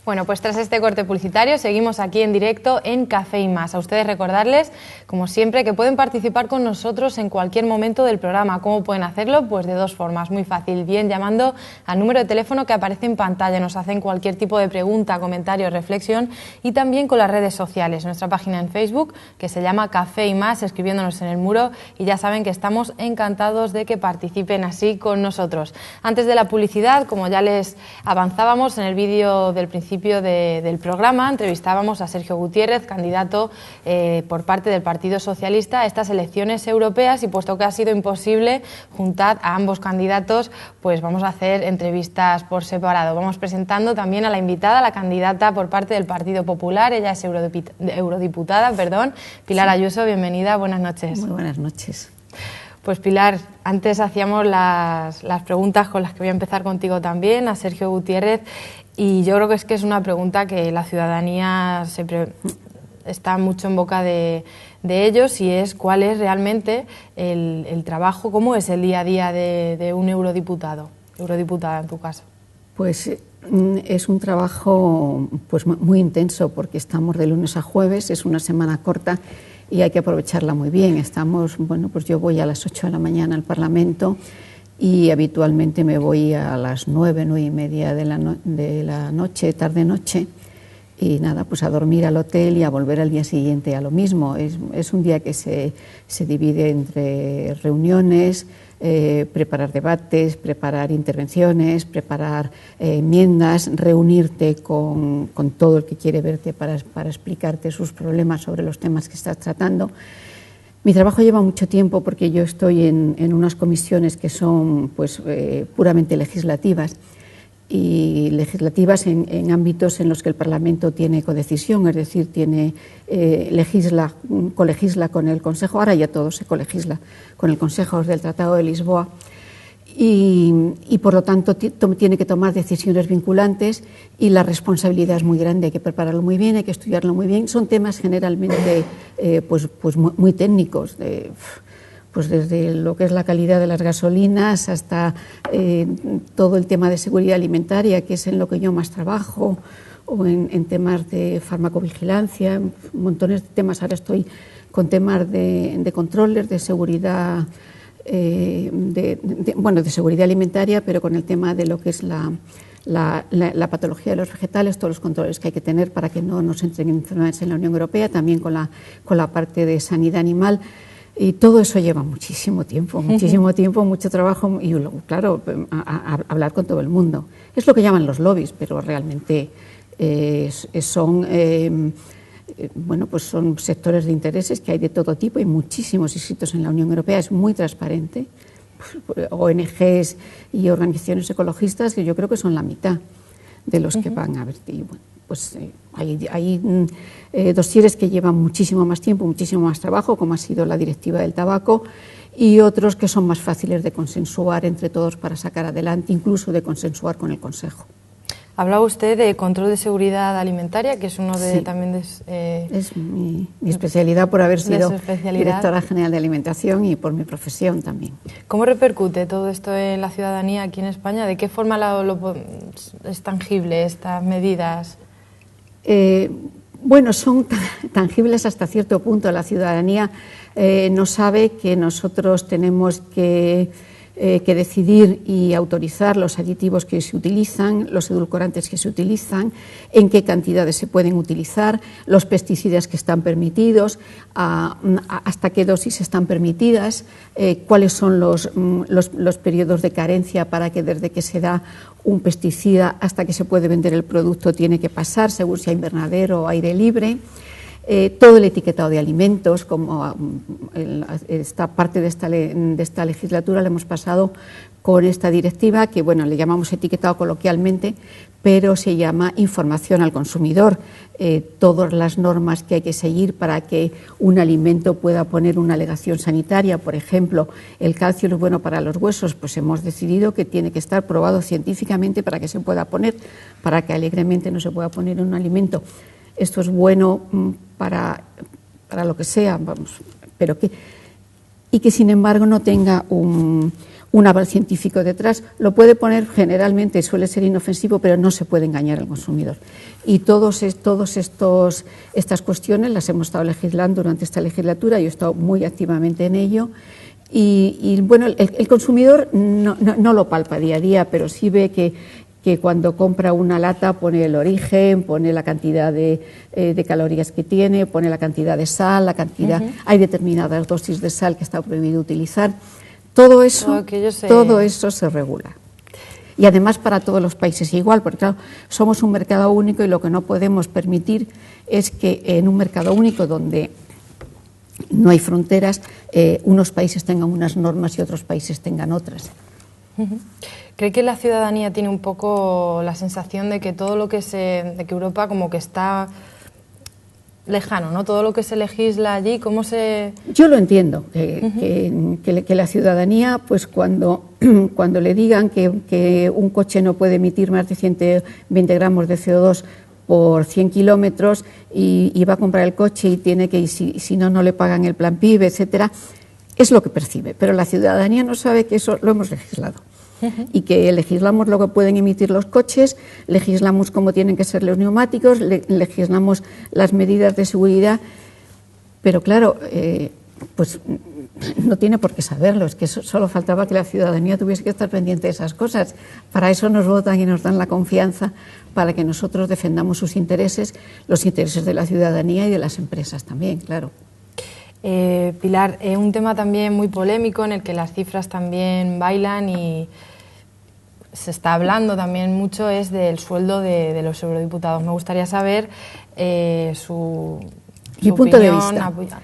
Bueno, pues tras este corte publicitario seguimos aquí en directo en Café y Más. A ustedes recordarles, como siempre, que pueden participar con nosotros en cualquier momento del programa. ¿Cómo pueden hacerlo? Pues de dos formas, muy fácil. Bien, llamando al número de teléfono que aparece en pantalla. Nos hacen cualquier tipo de pregunta, comentario, reflexión, y también con las redes sociales. Nuestra página en Facebook, que se llama Café y Más, escribiéndonos en el muro, y ya saben que estamos encantados de que participen así con nosotros. Antes de la publicidad, como ya les avanzábamos en el vídeo del principio del programa, entrevistábamos a Sergio Gutiérrez, candidato por parte del Partido Socialista a estas elecciones europeas, y puesto que ha sido imposible juntar a ambos candidatos, pues vamos a hacer entrevistas por separado. Vamos presentando también a la invitada, la candidata por parte del Partido Popular. Ella es eurodiputada, Pilar Ayuso. Bienvenida, buenas noches. Muy buenas noches. Pues Pilar, antes hacíamos las preguntas con las que voy a empezar contigo también, a Sergio Gutiérrez, y yo creo que es una pregunta que la ciudadanía siempre está mucho en boca de ellos, y es cuál es realmente el trabajo, cómo es el día a día de un eurodiputada en tu caso. Pues es un trabajo pues muy intenso, porque estamos de lunes a jueves, es una semana corta y hay que aprovecharla muy bien. Pues yo voy a las 8 de la mañana al Parlamento y habitualmente me voy a las 9, 9:30 de la noche, tarde-noche, y nada, pues a dormir al hotel y a volver al día siguiente a lo mismo. Es un día que se divide entre reuniones, preparar debates, preparar intervenciones, preparar enmiendas, reunirte con todo el que quiere verte para explicarte sus problemas sobre los temas que estás tratando. Mi trabajo lleva mucho tiempo, porque yo estoy en unas comisiones que son pues puramente legislativas, y legislativas en ámbitos en los que el Parlamento tiene codecisión, es decir, colegisla con el Consejo. Ahora ya todo se colegisla con el Consejo desde el Tratado de Lisboa, y por lo tanto tiene que tomar decisiones vinculantes, y la responsabilidad es muy grande. Hay que prepararlo muy bien, hay que estudiarlo muy bien. Son temas generalmente pues muy técnicos, pues desde lo que es la calidad de las gasolinas hasta todo el tema de seguridad alimentaria, que es en lo que yo más trabajo, o en temas de farmacovigilancia, montones de temas. Ahora estoy con temas de controles, de seguridad, de seguridad alimentaria, pero con el tema de lo que es la patología de los vegetales, todos los controles que hay que tener para que no nos entren enfermedades en la Unión Europea, también con la parte de sanidad animal. Y todo eso lleva muchísimo tiempo, mucho trabajo, y luego, claro, hablar con todo el mundo. Es lo que llaman los lobbies, pero realmente son sectores de intereses que hay de todo tipo, y muchísimos sitios en la Unión Europea. Es muy transparente. ONGs y organizaciones ecologistas, que yo creo que son la mitad de los que van a ver. Y bueno, pues hay dosieres que llevan muchísimo más tiempo, muchísimo más trabajo, como ha sido la Directiva del Tabaco, y otros que son más fáciles de consensuar entre todos para sacar adelante, incluso de consensuar con el Consejo. Hablaba usted de control de seguridad alimentaria, que es uno de sí, también es mi especialidad, por haber sido directora general de alimentación, y por mi profesión también. ¿Cómo repercute todo esto en la ciudadanía aquí en España? ¿De qué forma es tangible estas medidas? Son tangibles hasta cierto punto. La ciudadanía no sabe que nosotros tenemos que decidir y autorizar los aditivos que se utilizan, los edulcorantes que se utilizan, en qué cantidades se pueden utilizar, los pesticidas que están permitidos, hasta qué dosis están permitidas, cuáles son los periodos de carencia para que desde que se da un pesticida hasta que se puede vender el producto tiene que pasar, según sea invernadero o aire libre. Todo el etiquetado de alimentos, como esta parte de esta legislatura la hemos pasado con esta directiva, que le llamamos etiquetado coloquialmente, pero se llama información al consumidor. Todas las normas que hay que seguir para que un alimento pueda poner una alegación sanitaria, por ejemplo, el calcio es bueno para los huesos, pues hemos decidido que tiene que estar probado científicamente para que se pueda poner, para que alegremente no se pueda poner en un alimento. Esto es bueno para lo que sea, pero que sin embargo no tenga un un aval científico detrás, lo puede poner generalmente, suele ser inofensivo, pero no se puede engañar al consumidor. Y todas estas cuestiones las hemos estado legislando durante esta legislatura, yo he estado muy activamente en ello. Y bueno, el consumidor no lo palpa día a día, pero sí ve que cuando compra una lata pone el origen, pone la cantidad de calorías que tiene, pone la cantidad de sal, la cantidad, hay determinadas dosis de sal que está prohibido utilizar. Todo eso se regula. Y además para todos los países igual, porque claro, somos un mercado único y lo que no podemos permitir es que en un mercado único donde no hay fronteras, unos países tengan unas normas y otros países tengan otras. ¿Cree que la ciudadanía tiene un poco la sensación de que todo lo que de que Europa como que está lejano, ¿no? Todo lo que se legisla allí, ¿cómo se...? Yo lo entiendo, que la ciudadanía, pues cuando le digan que un coche no puede emitir más de 120 gramos de CO2 por 100 kilómetros y va a comprar el coche y tiene que, y si no le pagan el plan PIB, etcétera, es lo que percibe. Pero la ciudadanía no sabe que eso lo hemos legislado. Y que legislamos lo que pueden emitir los coches, legislamos cómo tienen que ser los neumáticos, legislamos las medidas de seguridad, pero claro, pues no tiene por qué saberlo, es que solo faltaba que la ciudadanía tuviese que estar pendiente de esas cosas. Para eso nos votan y nos dan la confianza para que nosotros defendamos sus intereses, los intereses de la ciudadanía y de las empresas también, claro. Pilar, un tema también muy polémico en el que las cifras también bailan y se está hablando también mucho es del sueldo de los eurodiputados. Me gustaría saber su punto de opinión. vista.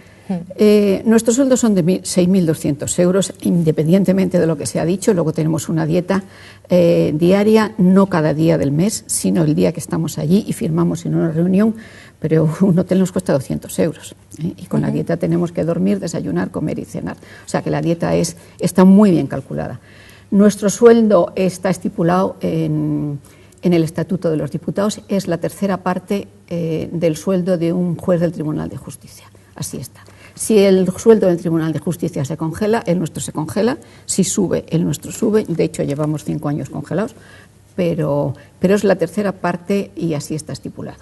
Nuestros sueldos son de 6.200 euros, independientemente de lo que se ha dicho. Luego tenemos una dieta diaria, no cada día del mes, sino el día que estamos allí y firmamos en una reunión, pero un hotel nos cuesta 200 euros. Y con la dieta tenemos que dormir, desayunar, comer y cenar. O sea que la dieta está muy bien calculada. Nuestro sueldo está estipulado en el Estatuto de los Diputados, es la tercera parte del sueldo de un juez del Tribunal de Justicia. Así está. Si el sueldo del Tribunal de Justicia se congela, el nuestro se congela. Si sube, el nuestro sube. De hecho, llevamos 5 años congelados, pero es la tercera parte y así está estipulado.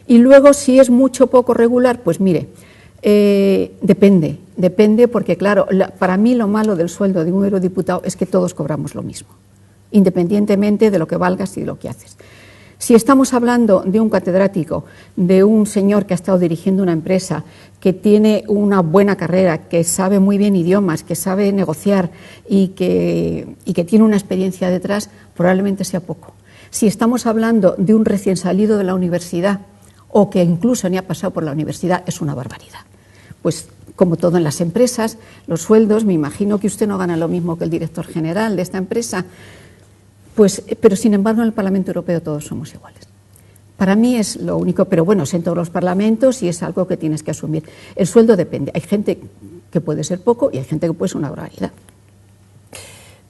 Y luego, si es mucho o poco regular, pues mire, depende porque, claro, para mí lo malo del sueldo de un eurodiputado es que todos cobramos lo mismo, independientemente de lo que valgas y de lo que haces. Si estamos hablando de un catedrático, de un señor que ha estado dirigiendo una empresa, que tiene una buena carrera, que sabe muy bien idiomas, que sabe negociar y que tiene una experiencia detrás, probablemente sea poco. Si estamos hablando de un recién salido de la universidad o que incluso ni ha pasado por la universidad, es una barbaridad. Pues como todo en las empresas, los sueldos, me imagino que usted no gana lo mismo que el director general de esta empresa, pues, pero sin embargo en el Parlamento Europeo todos somos iguales. Para mí es lo único, pero bueno, es en todos los parlamentos y es algo que tienes que asumir. El sueldo depende, hay gente que puede ser poco y hay gente que puede ser una barbaridad.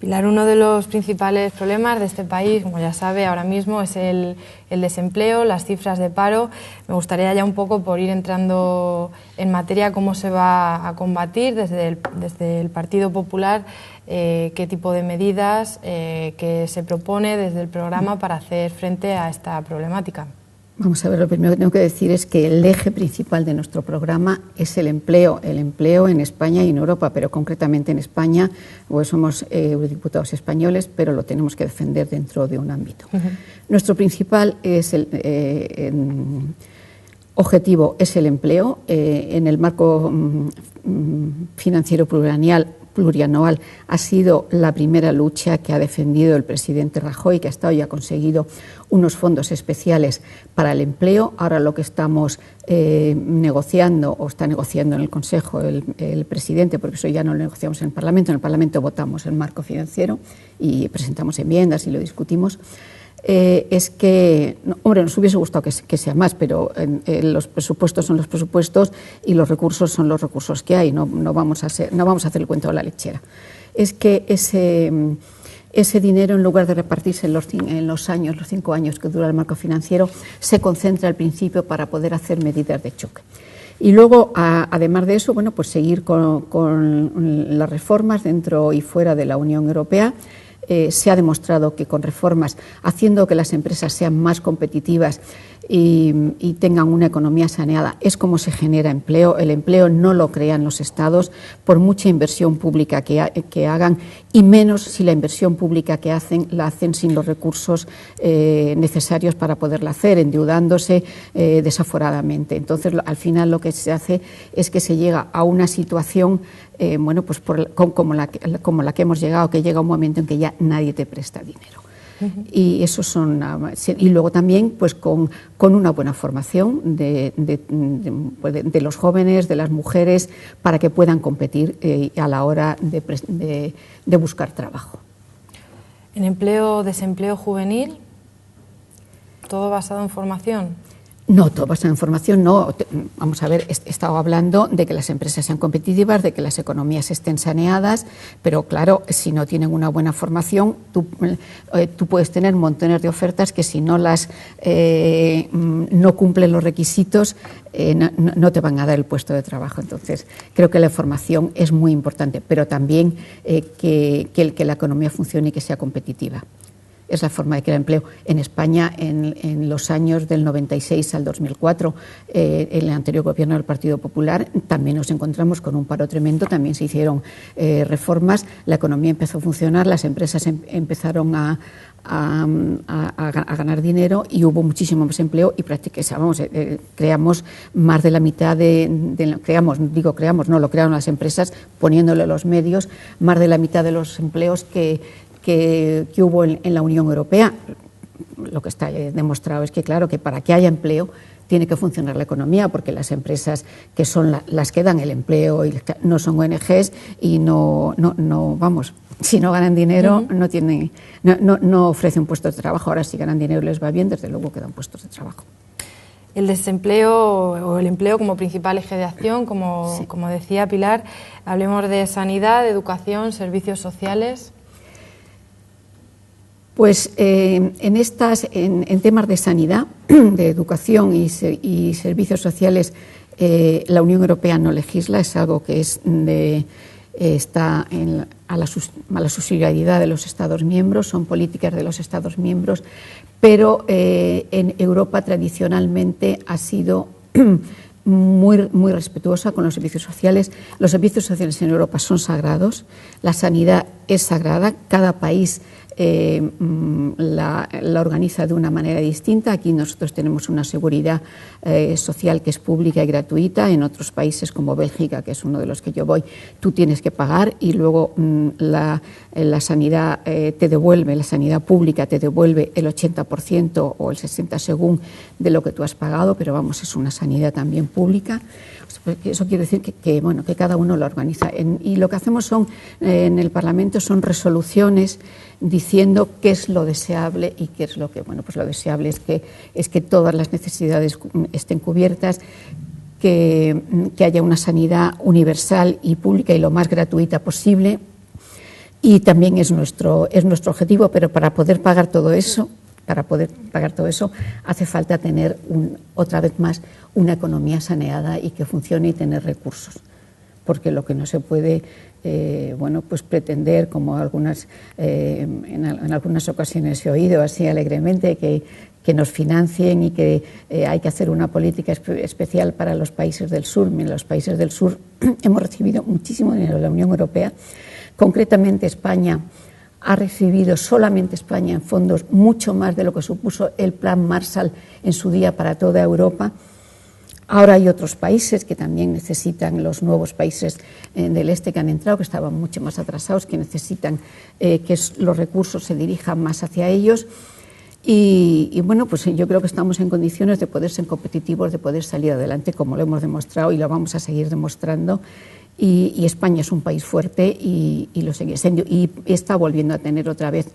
Pilar, uno de los principales problemas de este país, como ya sabe, ahora mismo es el desempleo, las cifras de paro. Me gustaría ya un poco, por ir entrando en materia, cómo se va a combatir desde el Partido Popular, qué tipo de medidas que se propone desde el programa para hacer frente a esta problemática. Vamos a ver, lo primero que tengo que decir es que el eje principal de nuestro programa es el empleo en España y en Europa, pero concretamente en España, pues somos eurodiputados españoles, pero lo tenemos que defender dentro de un ámbito. Nuestro principal objetivo es el empleo. En el marco financiero plurianual ha sido la primera lucha que ha defendido el presidente Rajoy, que ha estado y ha conseguido unos fondos especiales para el empleo. Ahora lo que estamos negociando, o está negociando en el Consejo el presidente, porque eso ya no lo negociamos en el Parlamento votamos el marco financiero y presentamos enmiendas y lo discutimos, es que, hombre, nos hubiese gustado que sea más, pero los presupuestos son los presupuestos y los recursos son los recursos que hay, no vamos a hacer el cuento de la lechera. Es que ese dinero, en lugar de repartirse en los 5 años que dura el marco financiero, se concentra al principio para poder hacer medidas de choque. Y luego, además de eso, bueno, pues seguir con las reformas dentro y fuera de la Unión Europea. Se ha demostrado que con reformas, haciendo que las empresas sean más competitivas y tengan una economía saneada, es como se genera empleo. El empleo no lo crean los Estados por mucha inversión pública que hagan, y menos si la inversión pública que hacen la hacen sin los recursos necesarios para poderla hacer, endeudándose desaforadamente. Entonces, al final lo que se hace es que se llega a una situación bueno, pues como la que hemos llegado, que llega un momento en que ya nadie te presta dinero. Y eso y luego también pues con una buena formación de los jóvenes, de las mujeres, para que puedan competir a la hora de buscar trabajo. En desempleo juvenil, ¿todo basado en formación? No, todo basado en formación, no. Vamos a ver, he estado hablando de que las empresas sean competitivas, de que las economías estén saneadas, pero claro, si no tienen una buena formación, tú puedes tener montones de ofertas que si no no cumplen los requisitos, no te van a dar el puesto de trabajo. Entonces, creo que la formación es muy importante, pero también que la economía funcione y que sea competitiva. Es la forma de crear empleo. En España, en los años del 96 al 2004, en el anterior gobierno del Partido Popular, también nos encontramos con un paro tremendo, también se hicieron reformas, la economía empezó a funcionar, las empresas empezaron a ganar dinero y hubo muchísimo más empleo y prácticamente creamos más de la mitad lo crearon las empresas poniéndole los medios, más de la mitad de los empleos que hubo en la Unión Europea. Lo que está demostrado es que, claro, que para que haya empleo tiene que funcionar la economía, porque las empresas que son las que dan el empleo no son ONGs y vamos, si no ganan dinero no ofrecen puestos de trabajo. Ahora si ganan dinero y les va bien, desde luego que dan puestos de trabajo. El desempleo o el empleo como principal eje de acción, como decía Pilar, hablemos de sanidad, de educación, servicios sociales. Pues en temas de sanidad, de educación y servicios sociales, la Unión Europea no legisla, es algo que está a la subsidiariedad de los Estados miembros, son políticas de los Estados miembros, pero en Europa tradicionalmente ha sido muy respetuosa con los servicios sociales. Los servicios sociales en Europa son sagrados, la sanidad es sagrada, cada país la organiza de una manera distinta. Aquí nosotros tenemos una seguridad social que es pública y gratuita. En otros países como Bélgica, que es uno de los que yo voy, tú tienes que pagar y luego la sanidad la sanidad pública te devuelve el 80% o el 60% según de lo que tú has pagado, pero vamos, es una sanidad también pública. Eso quiere decir que cada uno lo organiza. Y lo que hacemos en el Parlamento son resoluciones diciendo qué es lo deseable y qué es lo que, pues lo deseable es que todas las necesidades estén cubiertas, que haya una sanidad universal y pública y lo más gratuita posible. Y también es nuestro objetivo, pero para poder pagar todo eso hace falta tener otra vez más una economía saneada y que funcione y tener recursos, porque lo que no se puede pues pretender, como en algunas ocasiones he oído así alegremente, que nos financien y que hay que hacer una política especial para los países del sur. En los países del sur hemos recibido muchísimo dinero de la Unión Europea, concretamente España ha recibido, solamente España, en fondos mucho más de lo que supuso el Plan Marshall en su día para toda Europa. Ahora hay otros países que también necesitan, los nuevos países del este que han entrado, que estaban mucho más atrasados, que necesitan que los recursos se dirijan más hacia ellos. Y bueno, pues yo creo que estamos en condiciones de poder ser competitivos, de poder salir adelante, como lo hemos demostrado y lo vamos a seguir demostrando. Y España es un país fuerte y lo sigue siendo, y está volviendo a tener otra vez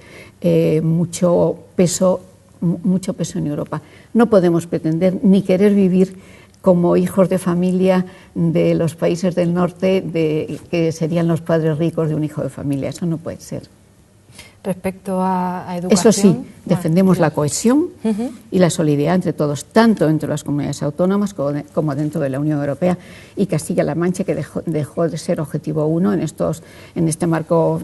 mucho peso en Europa. No podemos pretender ni querer vivir como hijos de familia de los países del norte, que serían los padres ricos de un hijo de familia. Eso no puede ser. Respecto a educación... Eso sí, defendemos la cohesión y la solidaridad entre todos, tanto entre las comunidades autónomas como dentro de la Unión Europea, y Castilla-La Mancha, que dejó de ser objetivo 1 en este marco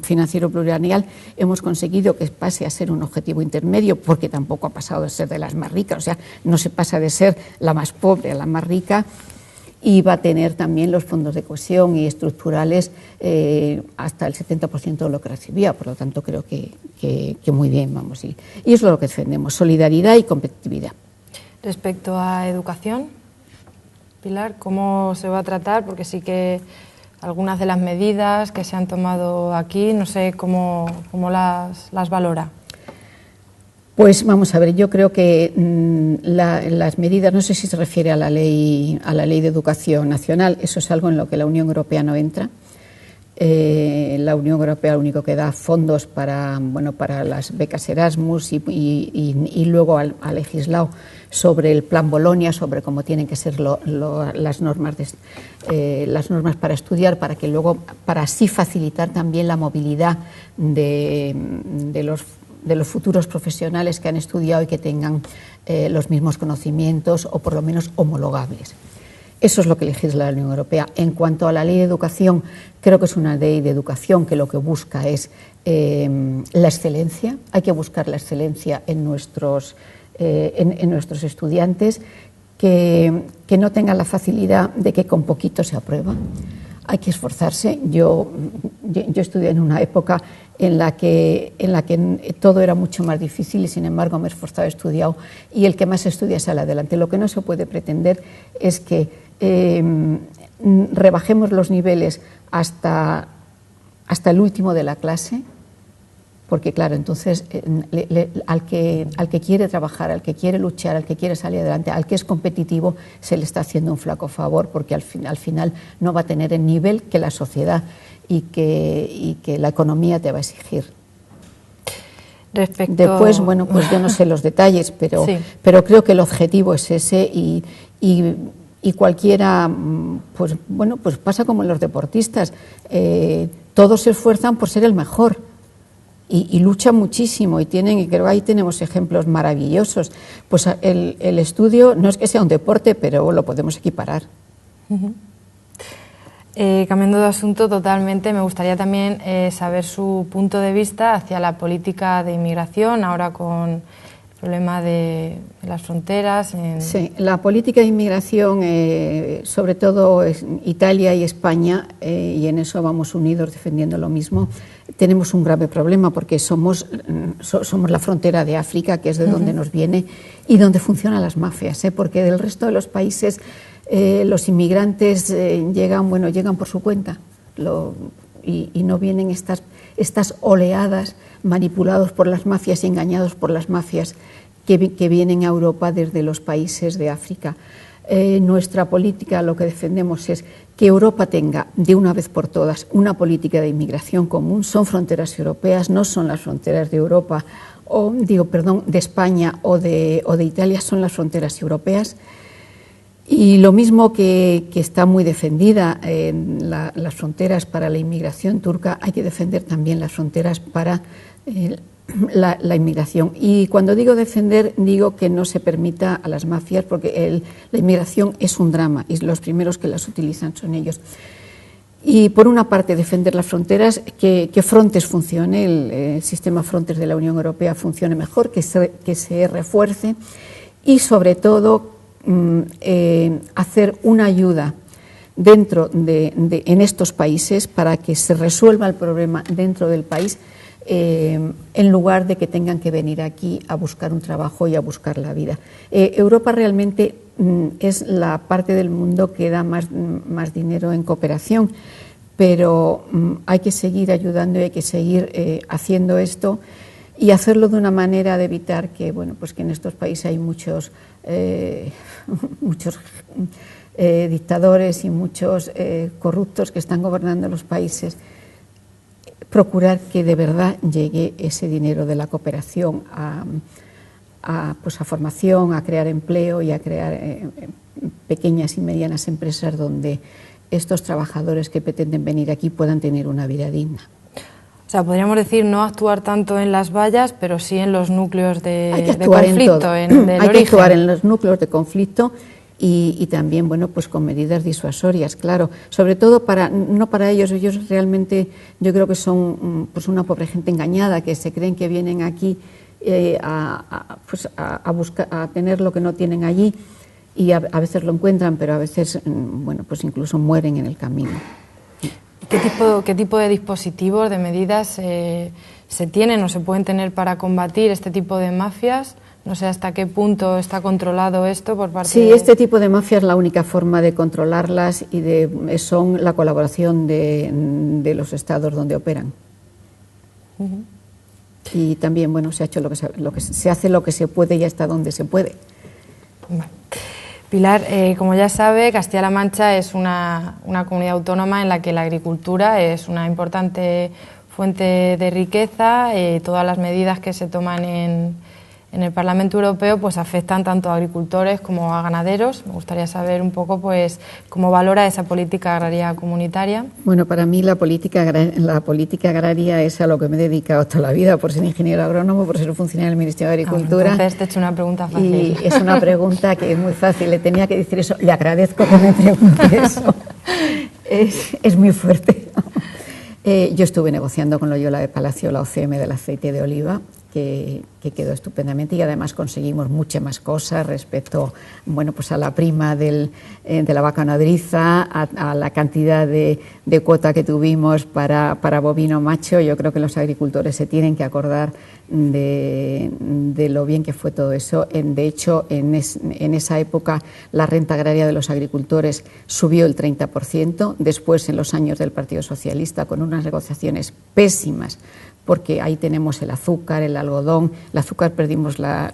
financiero plurianual, hemos conseguido que pase a ser un objetivo intermedio, porque tampoco ha pasado de ser de las más ricas, o sea, no se pasa de ser la más pobre a la más rica. Y va a tener también los fondos de cohesión y estructurales hasta el 70% de lo que recibía, por lo tanto creo que muy bien, vamos, y eso es lo que defendemos, solidaridad y competitividad. Respecto a educación, Pilar, ¿cómo se va a tratar? Porque sí que algunas de las medidas que se han tomado aquí, no sé cómo las valora. Pues vamos a ver, yo creo que las medidas, no sé si se refiere a la ley de educación nacional, eso es algo en lo que la Unión Europea no entra. La Unión Europea lo único que da fondos para las becas Erasmus y luego ha legislado sobre el plan Bolonia, sobre cómo tienen que ser las normas para estudiar, para así facilitar también la movilidad de los futuros profesionales que han estudiado y que tengan los mismos conocimientos o por lo menos homologables. Eso es lo que legisla la Unión Europea. En cuanto a la ley de educación, creo que es una ley de educación que lo que busca es la excelencia. Hay que buscar la excelencia en nuestros estudiantes, que no tengan la facilidad de que con poquito se aprueba. Hay que esforzarse. Yo estudié en una época en la que todo era mucho más difícil y sin embargo me he esforzado, he estudiado, y el que más estudia sale adelante. Lo que no se puede pretender es que rebajemos los niveles hasta el último de la clase, porque claro, entonces al que quiere trabajar, al que quiere luchar, al que quiere salir adelante, al que es competitivo, se le está haciendo un flaco favor, porque al final no va a tener el nivel que la sociedad y que la economía te va a exigir. Después, bueno, pues yo no sé los detalles, pero creo que el objetivo es ese y cualquiera, pues pasa como en los deportistas, todos se esfuerzan por ser el mejor. Y luchan muchísimo y creo que ahí tenemos ejemplos maravillosos. Pues el estudio no es que sea un deporte, pero lo podemos equiparar. Cambiando de asunto totalmente, me gustaría también saber su punto de vista hacia la política de inmigración, ahora con el problema de las fronteras. Sí, la política de inmigración, sobre todo Italia y España, y en eso vamos unidos defendiendo lo mismo, tenemos un grave problema porque somos la frontera de África, que es de donde nos viene y donde funcionan las mafias, porque del resto de los países los inmigrantes llegan por su cuenta y no vienen estas oleadas manipulados por las mafias y engañados por las mafias que vienen a Europa desde los países de África. Nuestra política, lo que defendemos es que Europa tenga de una vez por todas una política de inmigración común. Son fronteras europeas, no son las fronteras de Europa, de España o de Italia, son las fronteras europeas. Y lo mismo que está muy defendida las fronteras para la inmigración turca, hay que defender también las fronteras para la inmigración. Y cuando digo defender, digo que no se permita a las mafias, porque la inmigración es un drama y los primeros que las utilizan son ellos. Y por una parte defender las fronteras, que Frontex funcione, el sistema Frontex de la Unión Europea funcione mejor, que se refuerce y sobre todo hacer una ayuda en estos países para que se resuelva el problema dentro del país, en lugar de que tengan que venir aquí a buscar un trabajo y a buscar la vida. Europa realmente es la parte del mundo que da más dinero en cooperación, pero hay que seguir ayudando y hay que seguir haciendo esto y hacerlo de una manera de evitar que, pues que en estos países hay muchos dictadores y muchos corruptos que están gobernando los países. Procurar que de verdad llegue ese dinero de la cooperación a formación, a crear empleo y a crear pequeñas y medianas empresas donde estos trabajadores que pretenden venir aquí puedan tener una vida digna. O sea, podríamos decir no actuar tanto en las vallas, pero sí en los núcleos de conflicto. Hay que actuar en los núcleos de conflicto y también, bueno, pues con medidas disuasorias, claro. Sobre todo no para ellos realmente yo creo que son pues una pobre gente engañada, que se creen que vienen aquí a tener lo que no tienen allí y a veces lo encuentran, pero a veces, bueno, pues incluso mueren en el camino. ¿Qué tipo de dispositivos, de medidas se tienen o se pueden tener para combatir este tipo de mafias? No sé hasta qué punto está controlado esto por parte de... Sí, este tipo de mafias, la única forma de controlarlas son la colaboración de los estados donde operan. Uh-huh. Y también, bueno, se ha hecho se hace lo que se puede y hasta donde se puede. Vale. Pilar, como ya sabe, Castilla-La Mancha es una comunidad autónoma en la que la agricultura es una importante fuente de riqueza. Todas las medidas que se toman en el Parlamento Europeo pues afectan tanto a agricultores como a ganaderos. Me gustaría saber un poco pues cómo valora esa política agraria comunitaria. Bueno, para mí la política agraria es a lo que me he dedicado toda la vida, por ser ingeniero agrónomo, por ser funcionario del Ministerio de Agricultura. Entonces te he hecho una pregunta fácil. Y es una pregunta que es muy fácil, le tenía que decir eso. Le agradezco que me pregunte eso. Es muy fuerte. Yo estuve negociando con Loyola de Palacio la OCM del aceite de oliva, que quedó estupendamente, y además conseguimos muchas más cosas respecto, bueno, pues a la prima de la vaca nodriza, a la cantidad de cuota que tuvimos para bovino macho. Yo creo que los agricultores se tienen que acordar de lo bien que fue todo eso. De hecho, en esa época la renta agraria de los agricultores subió el 30%, después en los años del Partido Socialista con unas negociaciones pésimas, porque ahí tenemos el azúcar, el algodón. El azúcar perdimos nos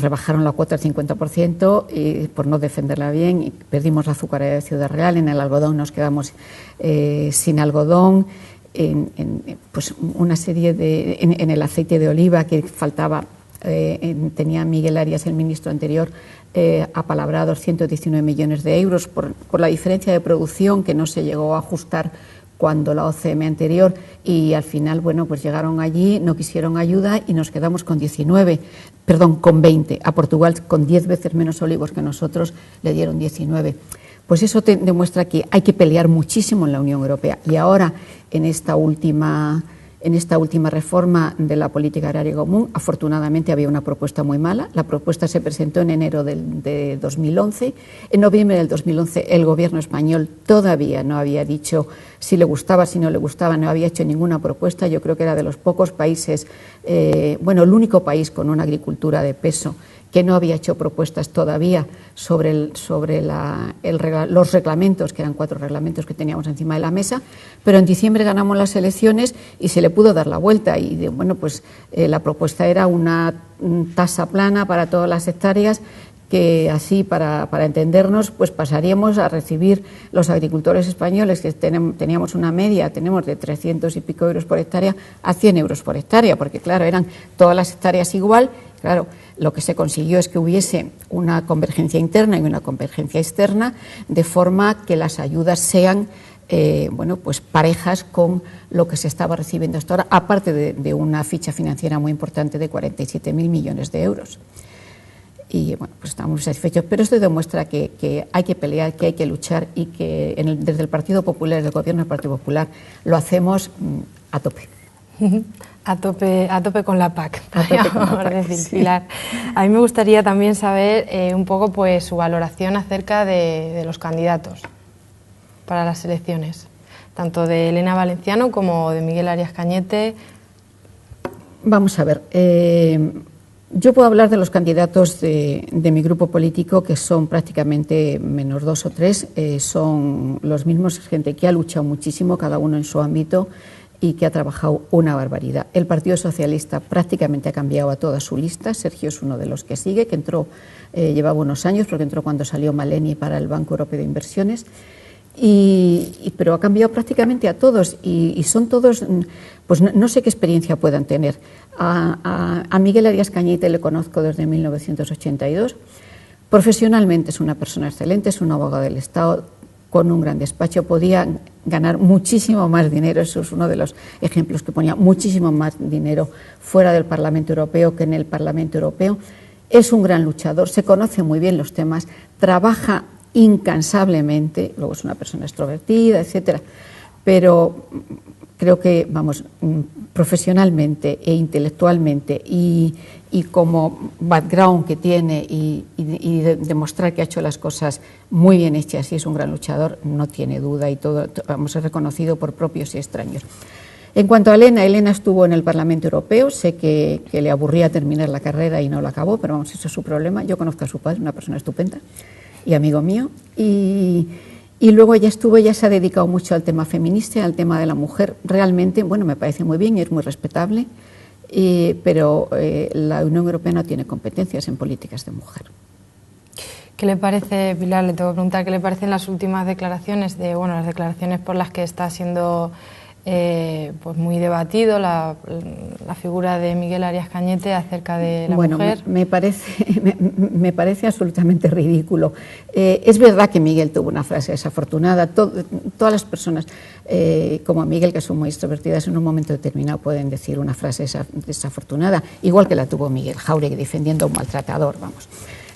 rebajaron la cuota al 50% por no defenderla bien, y perdimos la azucarera de Ciudad Real. En el algodón nos quedamos sin algodón. Pues una serie en el aceite de oliva que faltaba, tenía Miguel Arias, el ministro anterior, apalabrados 119 millones de euros por la diferencia de producción que no se llegó a ajustar cuando la OCM anterior, y al final, bueno, pues llegaron allí, no quisieron ayuda y nos quedamos con 20. A Portugal, con 10 veces menos olivos que nosotros, le dieron 19. Pues eso demuestra que hay que pelear muchísimo en la Unión Europea. Y ahora, en esta última reforma de la política agraria común, afortunadamente había una propuesta muy mala. La propuesta se presentó en enero de 2011. En noviembre del 2011 el gobierno español todavía no había dicho si le gustaba, si no le gustaba, no había hecho ninguna propuesta. Yo creo que era de los pocos países, el único país con una agricultura de peso que no había hecho propuestas todavía sobre los reglamentos, que eran 4 reglamentos que teníamos encima de la mesa, pero en diciembre ganamos las elecciones y se le pudo dar la vuelta y la propuesta era una tasa plana para todas las hectáreas, que así, para entendernos, pues pasaríamos a recibir los agricultores españoles, que teníamos una media, tenemos de 300 y pico euros por hectárea a 100 euros por hectárea, porque claro, eran todas las hectáreas igual. Claro, lo que se consiguió es que hubiese una convergencia interna y una convergencia externa, de forma que las ayudas sean pues parejas con lo que se estaba recibiendo hasta ahora, aparte de una ficha financiera muy importante de 47.000 millones de euros. Y bueno, pues estamos muy satisfechos, pero esto demuestra que hay que pelear, que hay que luchar, y que desde el Partido Popular, desde el Gobierno del Partido Popular, lo hacemos a tope. A tope con la PAC, Pilar. A mí me gustaría también saber un poco pues su valoración acerca de los candidatos para las elecciones, tanto de Elena Valenciano como de Miguel Arias Cañete. Vamos a ver, yo puedo hablar de los candidatos de mi grupo político, que son prácticamente menos 2 o 3, son los mismos, gente que ha luchado muchísimo, cada uno en su ámbito, y que ha trabajado una barbaridad. El Partido Socialista prácticamente ha cambiado a toda su lista. Sergio es uno de los que sigue, que entró, llevaba unos años, porque entró cuando salió Maleni para el Banco Europeo de Inversiones, pero ha cambiado prácticamente a todos, y son todos, pues no sé qué experiencia puedan tener. A Miguel Arias Cañete le conozco desde 1982. Profesionalmente es una persona excelente, es un abogado del Estado, con un gran despacho, podía ganar muchísimo más dinero, eso es uno de los ejemplos que ponía, muchísimo más dinero fuera del Parlamento Europeo que en el Parlamento Europeo. Es un gran luchador, se conoce muy bien los temas, trabaja incansablemente, luego es una persona extrovertida, etcétera, pero creo que, vamos, profesionalmente e intelectualmente y como background que tiene y demostrar que ha hecho las cosas muy bien hechas y es un gran luchador, no tiene duda y todo, vamos, es reconocido por propios y extraños. En cuanto a Elena estuvo en el Parlamento Europeo, sé que le aburría terminar la carrera y no la acabó, pero vamos, eso es su problema. Yo conozco a su padre, una persona estupenda y amigo mío, y luego ella se ha dedicado mucho al tema feminista, al tema de la mujer. Realmente, bueno, me parece muy bien y es muy respetable, pero la Unión Europea no tiene competencias en políticas de mujer. ¿Qué le parece, Pilar? Le tengo que preguntar, ¿qué le parecen las últimas declaraciones las declaraciones por las que está siendo pues muy debatido la figura de Miguel Arias Cañete acerca de la mujer? Me parece absolutamente ridículo. Es verdad que Miguel tuvo una frase desafortunada. Todas las personas como Miguel, que son muy extrovertidas, en un momento determinado pueden decir una frase desafortunada, igual que la tuvo Miguel Jáuregui defendiendo a un maltratador, vamos.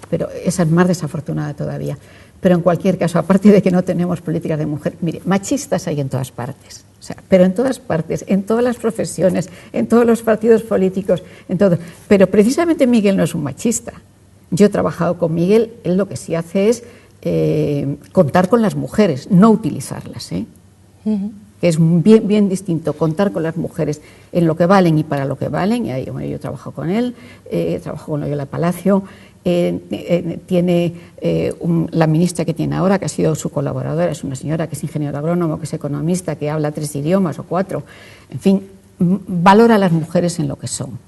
Pero esa es más desafortunada todavía. Pero en cualquier caso, aparte de que no tenemos políticas de mujer, mire, machistas hay en todas partes. O sea, pero en todas partes, en todas las profesiones, en todos los partidos políticos, en todo. Pero precisamente Miguel no es un machista. Yo he trabajado con Miguel, él lo que sí hace es contar con las mujeres, no utilizarlas. Es bien distinto contar con las mujeres en lo que valen y para lo que valen. Y ahí, bueno, yo he trabajado con él, trabajo con Loyola Palacio. Tiene la ministra que tiene ahora, que ha sido su colaboradora, es una señora que es ingeniero agrónomo, que es economista, que habla 3 idiomas o 4, en fin, valora a las mujeres en lo que son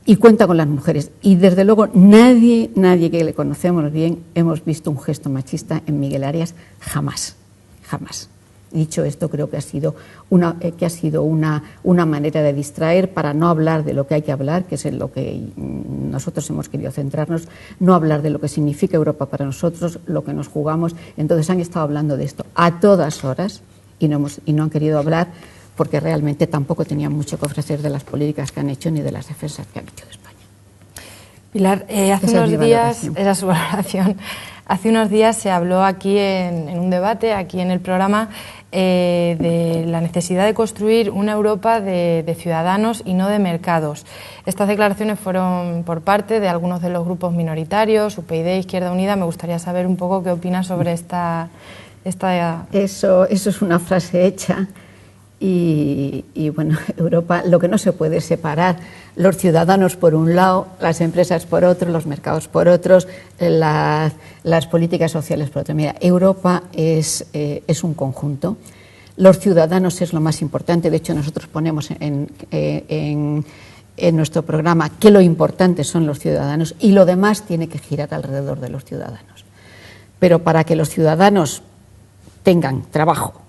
y cuenta con las mujeres. Y desde luego nadie que le conocemos bien hemos visto un gesto machista en Miguel Arias, jamás. Dicho esto, creo que ha sido una manera de distraer para no hablar de lo que hay que hablar, que es en lo que nosotros hemos querido centrarnos, no hablar de lo que significa Europa para nosotros, lo que nos jugamos. Entonces han estado hablando de esto a todas horas y no han querido hablar porque realmente tampoco tenían mucho que ofrecer de las políticas que han hecho ni de las defensas que han hecho de España. Pilar, hace unos días, era su valoración. Hace unos días se habló aquí en un debate, aquí en el programa, de la necesidad de construir una Europa de ciudadanos y no de mercados. Estas declaraciones fueron por parte de algunos de los grupos minoritarios, UPyD, Izquierda Unida. Me gustaría saber un poco qué opinas sobre esta... Eso es una frase hecha. Y bueno, Europa, lo que no se puede separar, los ciudadanos por un lado, las empresas por otro, los mercados por otros, las políticas sociales por otro. Mira, Europa es un conjunto. Los ciudadanos es lo más importante. De hecho, nosotros ponemos en nuestro programa que lo importante son los ciudadanos y lo demás tiene que girar alrededor de los ciudadanos. Pero para que los ciudadanos tengan trabajo,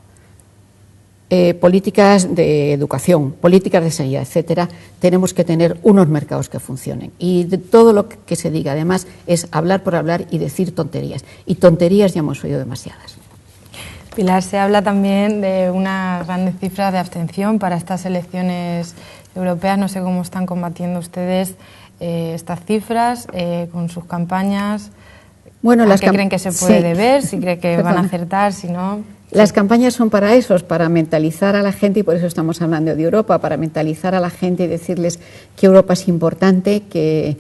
políticas de educación, políticas de sanidad, etcétera, tenemos que tener unos mercados que funcionen. Y de todo lo que se diga, además, es hablar por hablar y decir tonterías. Y tonterías ya hemos oído demasiadas. Pilar, se habla también de unas grandes cifras de abstención para estas elecciones europeas. No sé cómo están combatiendo ustedes estas cifras con sus campañas. Bueno, ¿a qué creen que se puede deber? Si cree que van a acertar, si no... Las campañas son para eso, para mentalizar a la gente, y por eso estamos hablando de Europa, para mentalizar a la gente y decirles que Europa es importante, que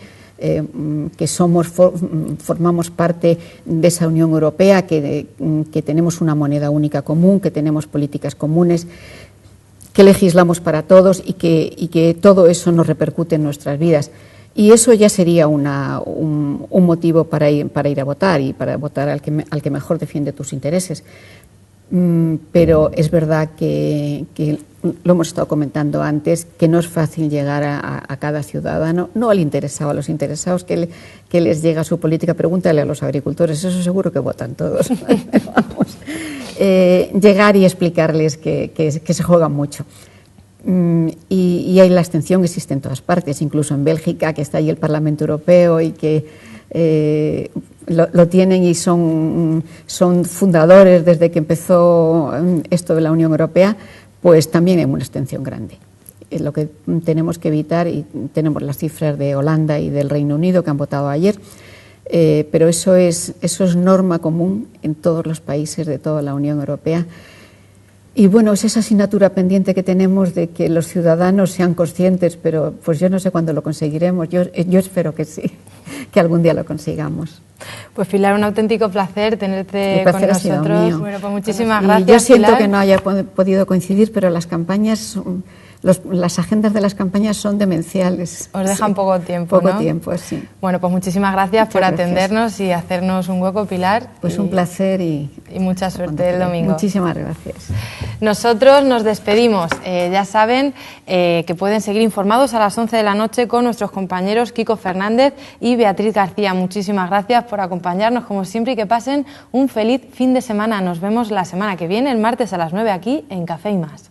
formamos parte de esa Unión Europea, que tenemos una moneda única común, que tenemos políticas comunes, que legislamos para todos y que todo eso nos repercute en nuestras vidas. Y eso ya sería un motivo para ir a votar y para votar al que mejor defiende tus intereses. Pero es verdad que lo hemos estado comentando antes, que no es fácil llegar a cada ciudadano, no al interesado, a los interesados que les llega su política. Pregúntale a los agricultores, eso seguro que votan todos. Vamos. Llegar y explicarles que se juega mucho. Y la abstención existe en todas partes, incluso en Bélgica, que está ahí el Parlamento Europeo y que lo tienen y son fundadores desde que empezó esto de la Unión Europea, pues también hay una abstención grande. Lo que tenemos que evitar, y tenemos las cifras de Holanda y del Reino Unido que han votado ayer, pero eso es norma común en todos los países de toda la Unión Europea. Y bueno, es esa asignatura pendiente que tenemos de que los ciudadanos sean conscientes, pero pues yo no sé cuándo lo conseguiremos. Yo espero que sí, que algún día lo consigamos. Pues Pilar, un auténtico placer tenerte con nosotros. Bueno, pues muchísimas gracias. Yo siento Pilar, que no haya podido coincidir, pero las campañas, las agendas de las campañas son demenciales. Os dejan poco tiempo, Poco ¿no? tiempo, sí. Bueno, pues muchísimas gracias por Muchas gracias. atendernos y hacernos un hueco, Pilar. Pues un placer y mucha suerte el domingo. Muchísimas gracias. Nosotros nos despedimos. Ya saben que pueden seguir informados a las 11 de la noche con nuestros compañeros Kiko Fernández y Beatriz García. Muchísimas gracias por acompañarnos como siempre y que pasen un feliz fin de semana. Nos vemos la semana que viene, el martes a las 9 aquí en Café y Más.